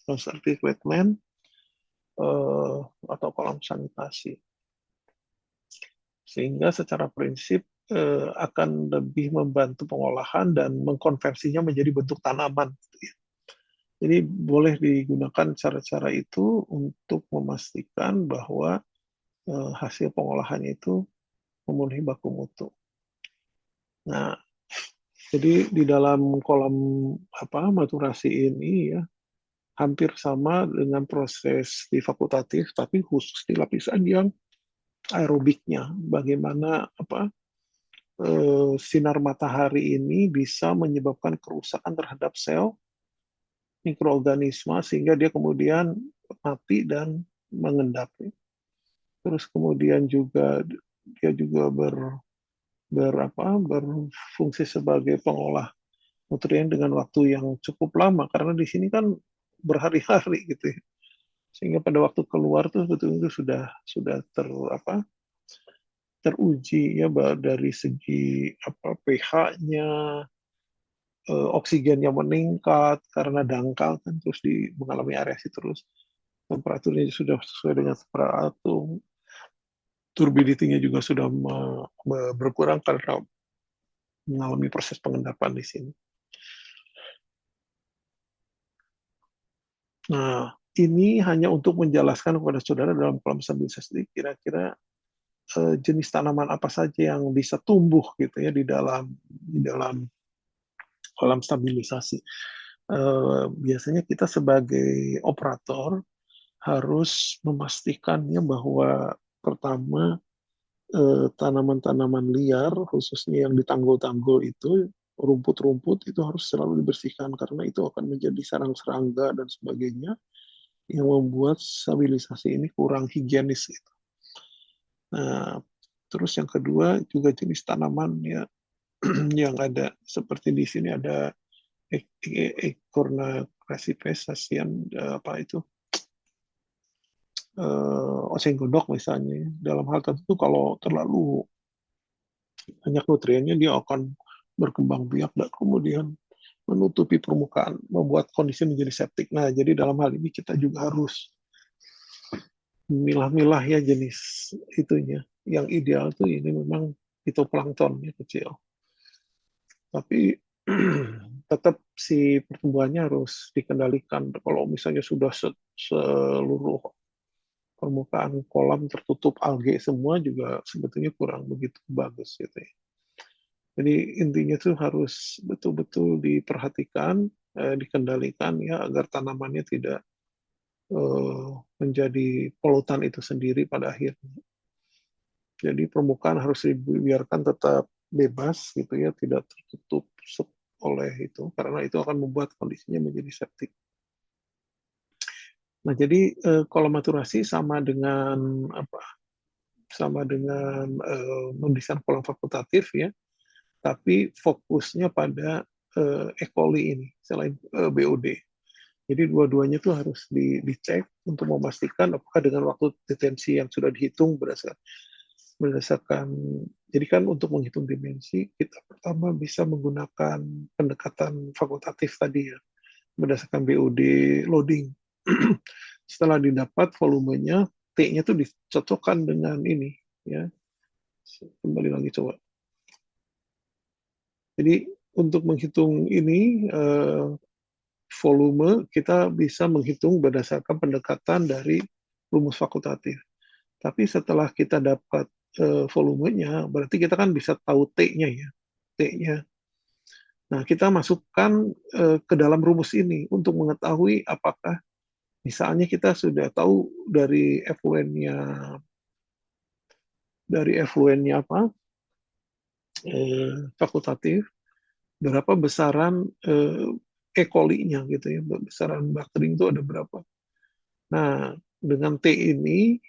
conservative wetland atau kolam sanitasi. Sehingga secara prinsip akan lebih membantu pengolahan dan mengkonversinya menjadi bentuk tanaman. Jadi boleh digunakan cara-cara itu untuk memastikan bahwa hasil pengolahannya itu memenuhi baku mutu. Nah, jadi di dalam kolam maturasi ini ya hampir sama dengan proses di fakultatif, tapi khusus di lapisan yang aerobiknya. Bagaimana sinar matahari ini bisa menyebabkan kerusakan terhadap sel mikroorganisme sehingga dia kemudian mati dan mengendap. Terus kemudian juga dia juga berfungsi sebagai pengolah nutrien dengan waktu yang cukup lama karena di sini kan berhari-hari gitu ya. Sehingga pada waktu keluar tuh betul-betul sudah teruji ya dari segi pH-nya, oksigennya meningkat karena dangkal kan terus mengalami aerasi terus temperaturnya sudah sesuai dengan temperatur turbidity-nya juga sudah berkurang karena mengalami proses pengendapan di sini. Nah, ini hanya untuk menjelaskan kepada saudara dalam kolam stabilisasi kira-kira jenis tanaman apa saja yang bisa tumbuh gitu ya di dalam kolam stabilisasi. Biasanya kita sebagai operator harus memastikannya bahwa pertama tanaman-tanaman liar khususnya yang di tanggul-tanggul itu rumput-rumput itu harus selalu dibersihkan karena itu akan menjadi sarang serangga dan sebagainya yang membuat stabilisasi ini kurang higienis gitu. Nah, terus yang kedua juga jenis tanaman ya yang ada seperti di sini ada Ecorna crassipes asian oseng godok misalnya. Dalam hal tertentu kalau terlalu banyak nutriennya, dia akan berkembang biak dan kemudian menutupi permukaan, membuat kondisi menjadi septik. Nah, jadi dalam hal ini kita juga harus milah-milah ya jenis itunya. Yang ideal tuh ini memang fitoplanktonnya kecil. Tapi tetap si pertumbuhannya harus dikendalikan. Kalau misalnya sudah seluruh permukaan kolam tertutup alge semua juga sebetulnya kurang begitu bagus gitu ya. Jadi intinya tuh harus betul-betul diperhatikan, dikendalikan ya agar tanamannya tidak menjadi polutan itu sendiri pada akhirnya. Jadi permukaan harus dibiarkan tetap bebas gitu ya, tidak tertutup oleh itu karena itu akan membuat kondisinya menjadi septik. Nah, jadi kolam maturasi sama dengan apa? Sama dengan mendesain kolam fakultatif ya, tapi fokusnya pada E. coli ini selain BOD. Jadi dua-duanya itu harus dicek untuk memastikan apakah dengan waktu detensi yang sudah dihitung berdasarkan jadi kan untuk menghitung dimensi kita pertama bisa menggunakan pendekatan fakultatif tadi ya berdasarkan BOD loading. Setelah didapat volumenya, T-nya tuh dicocokkan dengan ini ya. Kembali lagi coba. Jadi untuk menghitung ini volume kita bisa menghitung berdasarkan pendekatan dari rumus fakultatif. Tapi setelah kita dapat volumenya, berarti kita kan bisa tahu T-nya ya. T-nya. Nah, kita masukkan ke dalam rumus ini untuk mengetahui apakah misalnya kita sudah tahu dari effluentnya apa fakultatif berapa besaran E. coli-nya gitu ya, besaran bakteri itu ada berapa. Nah, dengan T ini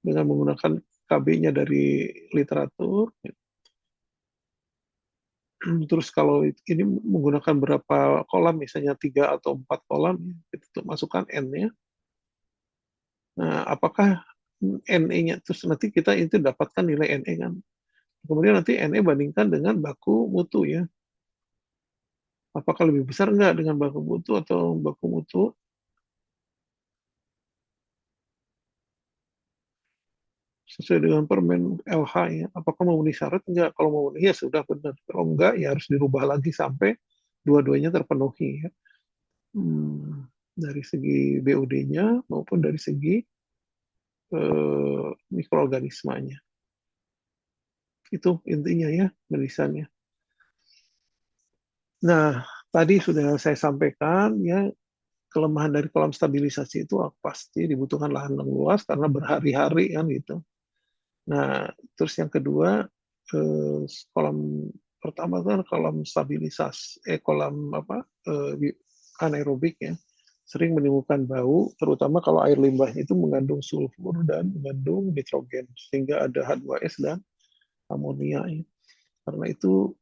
dengan menggunakan KB-nya dari literatur, terus kalau ini menggunakan berapa kolam, misalnya 3 atau 4 kolam, kita masukkan N-nya. Nah, apakah NE-nya, terus nanti kita itu dapatkan nilai NE kan. Kemudian nanti NE bandingkan dengan baku mutu ya. Apakah lebih besar enggak dengan baku mutu atau baku mutu sesuai dengan permen LH ya. Apakah memenuhi syarat enggak? Kalau memenuhi ya sudah benar. Kalau enggak ya harus dirubah lagi sampai dua-duanya terpenuhi ya. Dari segi BOD-nya maupun dari segi mikroorganismanya. Itu intinya ya tulisannya. Nah, tadi sudah saya sampaikan ya kelemahan dari kolam stabilisasi itu pasti dibutuhkan lahan yang luas karena berhari-hari kan gitu. Nah, terus yang kedua kolam pertama kan kolam stabilisasi kolam apa anaerobik ya sering menimbulkan bau terutama kalau air limbahnya itu mengandung sulfur dan mengandung nitrogen sehingga ada H2S dan amonia ya. Karena itu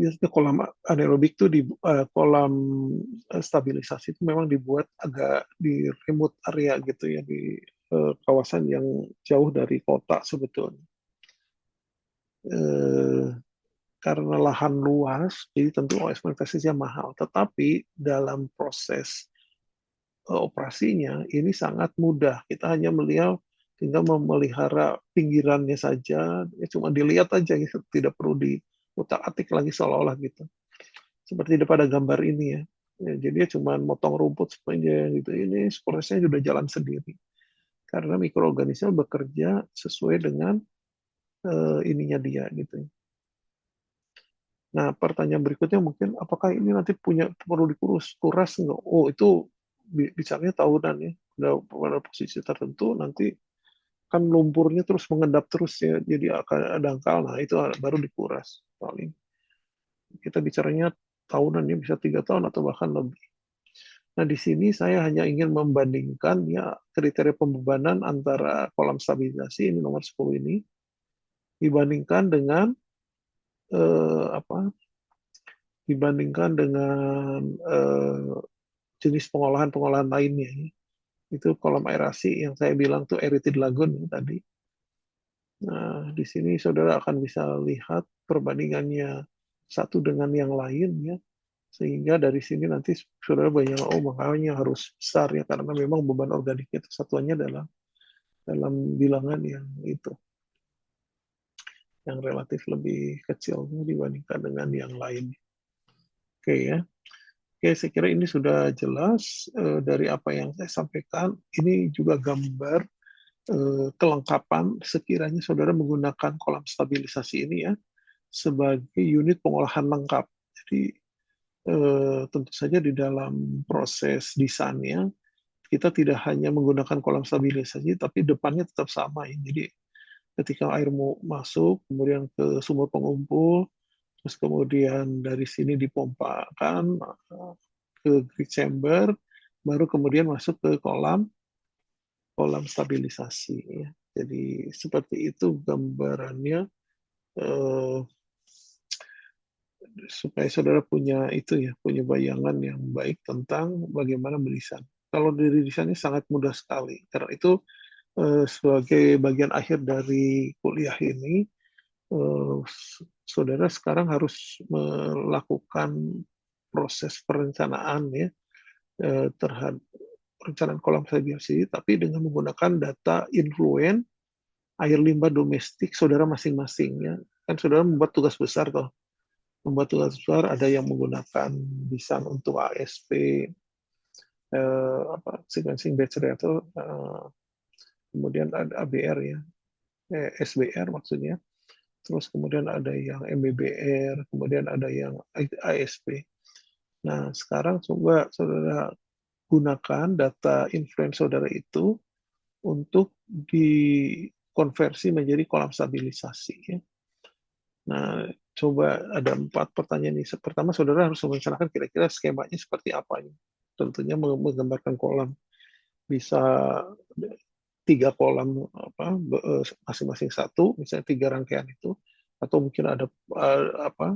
biasanya kolam anaerobik itu di kolam stabilisasi itu memang dibuat agak di remote area gitu ya di kawasan yang jauh dari kota sebetulnya. Eh, karena lahan luas, jadi tentu eksploitasinya mahal. Tetapi dalam proses operasinya ini sangat mudah. Kita hanya melihat tinggal memelihara pinggirannya saja, ya cuma dilihat aja, ya, tidak perlu diutak-atik lagi seolah-olah gitu. Seperti pada gambar ini ya. Ya, jadi dia cuma motong rumput saja gitu. Ini prosesnya sudah jalan sendiri. Karena mikroorganisme bekerja sesuai dengan ininya dia gitu. Nah, pertanyaan berikutnya mungkin apakah ini nanti perlu kuras nggak? Oh, itu bicaranya tahunan ya. Pada posisi tertentu nanti kan lumpurnya terus mengendap terus ya, jadi akan dangkal. Nah, itu baru dikuras paling. Kita bicaranya tahunan ya, bisa 3 tahun atau bahkan lebih. Nah, di sini saya hanya ingin membandingkan ya kriteria pembebanan antara kolam stabilisasi ini nomor 10 ini dibandingkan dengan apa? Dibandingkan dengan jenis pengolahan-pengolahan lainnya. Itu kolam aerasi yang saya bilang tuh aerated lagoon tadi. Nah, di sini saudara akan bisa lihat perbandingannya satu dengan yang lain ya, sehingga dari sini nanti saudara banyak makanya harus besar ya karena memang beban organiknya itu satuannya dalam bilangan yang itu yang relatif lebih kecil dibandingkan dengan yang lain. Oke ya. Oke, saya kira ini sudah jelas dari apa yang saya sampaikan. Ini juga gambar kelengkapan sekiranya saudara menggunakan kolam stabilisasi ini ya sebagai unit pengolahan lengkap. Jadi tentu saja di dalam proses desainnya kita tidak hanya menggunakan kolam stabilisasi, tapi depannya tetap sama ya. Jadi ketika air mau masuk, kemudian ke sumur pengumpul, terus kemudian dari sini dipompakan ke grid chamber, baru kemudian masuk ke kolam kolam stabilisasi. Ya. Jadi seperti itu gambarannya eh, supaya saudara punya itu ya, punya bayangan yang baik tentang bagaimana mendesain. Kalau dari desainnya sangat mudah sekali, karena itu sebagai bagian akhir dari kuliah ini, eh, saudara sekarang harus melakukan proses perencanaan ya terhadap perencanaan kolam stabilisasi, tapi dengan menggunakan data influen air limbah domestik saudara masing-masing ya. Kan saudara membuat tugas besar toh. Membuat tugas besar ada yang menggunakan desain untuk ASP sequencing batch reactor kemudian ada ABR ya. SBR maksudnya. Terus kemudian ada yang MBBR, kemudian ada yang ASP. Nah, sekarang coba saudara gunakan data influence saudara itu untuk dikonversi menjadi kolam stabilisasi. Ya. Nah, coba ada 4 pertanyaan ini. Pertama, saudara harus merencanakan kira-kira skemanya seperti apa. Tentunya menggambarkan kolam. Bisa 3 kolam masing-masing satu, misalnya 3 rangkaian itu, atau mungkin ada apa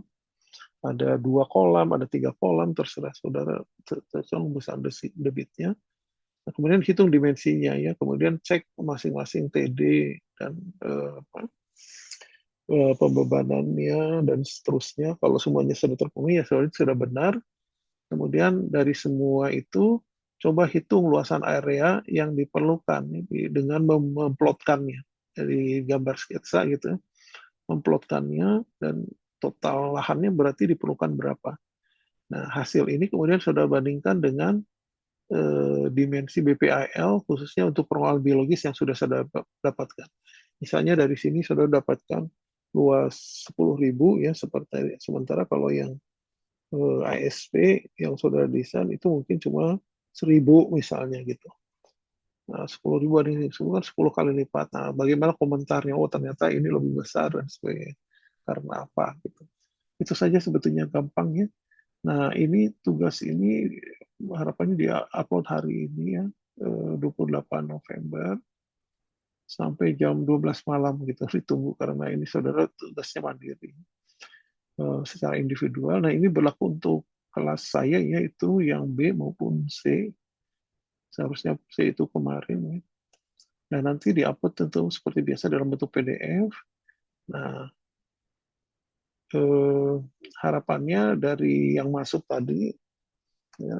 ada 2 kolam, ada 3 kolam, terserah saudara tergantung besar debitnya. Nah, kemudian hitung dimensinya ya, kemudian cek masing-masing TD dan pembebanannya dan seterusnya. Kalau semuanya sudah terpenuhi ya sudah benar. Kemudian dari semua itu coba hitung luasan area yang diperlukan dengan memplotkannya dari gambar sketsa gitu, memplotkannya dan total lahannya berarti diperlukan berapa. Nah, hasil ini kemudian sudah bandingkan dengan dimensi BPIL khususnya untuk pengolahan biologis yang sudah saya dapatkan. Misalnya dari sini sudah dapatkan luas 10.000 ya seperti sementara kalau yang ASP yang sudah desain itu mungkin cuma 1.000 misalnya gitu. Nah, 10.000 ada yang 10 kali lipat. Nah, bagaimana komentarnya? Oh, ternyata ini lebih besar dan sebagainya. Karena apa? Gitu. Itu saja sebetulnya gampang ya. Nah, ini tugas ini harapannya dia upload hari ini ya, 28 November sampai jam 12 malam gitu ditunggu karena ini saudara tugasnya mandiri secara individual. Nah, ini berlaku untuk kelas saya yaitu yang B maupun C. Seharusnya C itu kemarin ya. Nah, nanti diupload tentu seperti biasa dalam bentuk PDF. Nah, eh, harapannya dari yang masuk tadi ya,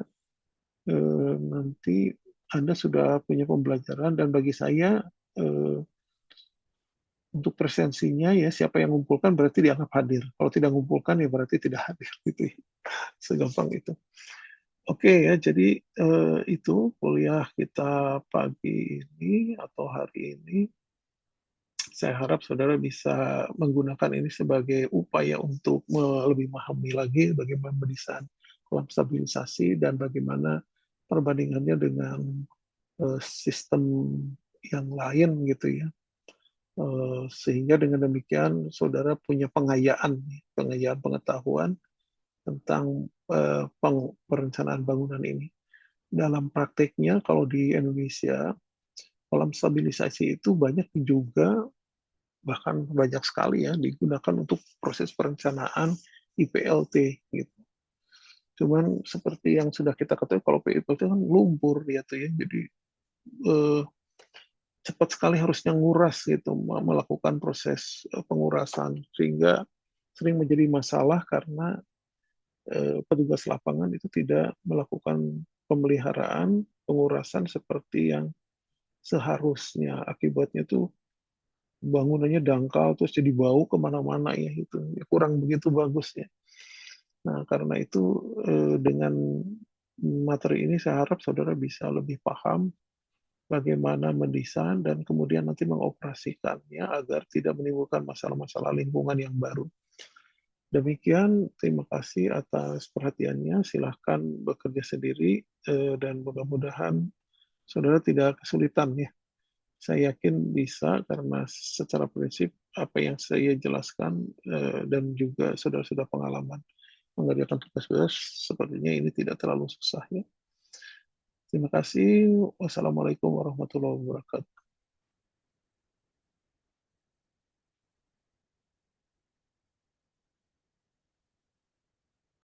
nanti Anda sudah punya pembelajaran dan bagi saya eh, untuk presensinya ya siapa yang mengumpulkan berarti dianggap hadir. Kalau tidak mengumpulkan ya berarti tidak hadir gitu ya. Segampang itu. Oke ya, jadi itu kuliah kita pagi ini atau hari ini. Saya harap saudara bisa menggunakan ini sebagai upaya untuk lebih memahami lagi bagaimana mendesain kolam stabilisasi dan bagaimana perbandingannya dengan sistem yang lain gitu ya. Sehingga dengan demikian saudara punya pengayaan pengetahuan tentang perencanaan bangunan ini. Dalam prakteknya kalau di Indonesia kolam stabilisasi itu banyak juga bahkan banyak sekali ya digunakan untuk proses perencanaan IPLT gitu. Cuman seperti yang sudah kita ketahui kalau PLT kan lumpur dia tuh ya, jadi eh, cepat sekali harusnya nguras gitu, melakukan proses pengurasan, sehingga sering menjadi masalah karena petugas lapangan itu tidak melakukan pemeliharaan, pengurasan seperti yang seharusnya. Akibatnya tuh bangunannya dangkal terus jadi bau kemana-mana ya, itu kurang begitu bagus ya. Nah, karena itu dengan materi ini saya harap saudara bisa lebih paham bagaimana mendesain dan kemudian nanti mengoperasikannya agar tidak menimbulkan masalah-masalah lingkungan yang baru. Demikian, terima kasih atas perhatiannya. Silahkan bekerja sendiri dan mudah-mudahan saudara tidak kesulitan ya. Saya yakin bisa karena secara prinsip apa yang saya jelaskan dan juga saudara sudah pengalaman mengerjakan tugas-tugas sepertinya ini tidak terlalu susah ya. Terima kasih. Wassalamualaikum warahmatullahi wabarakatuh.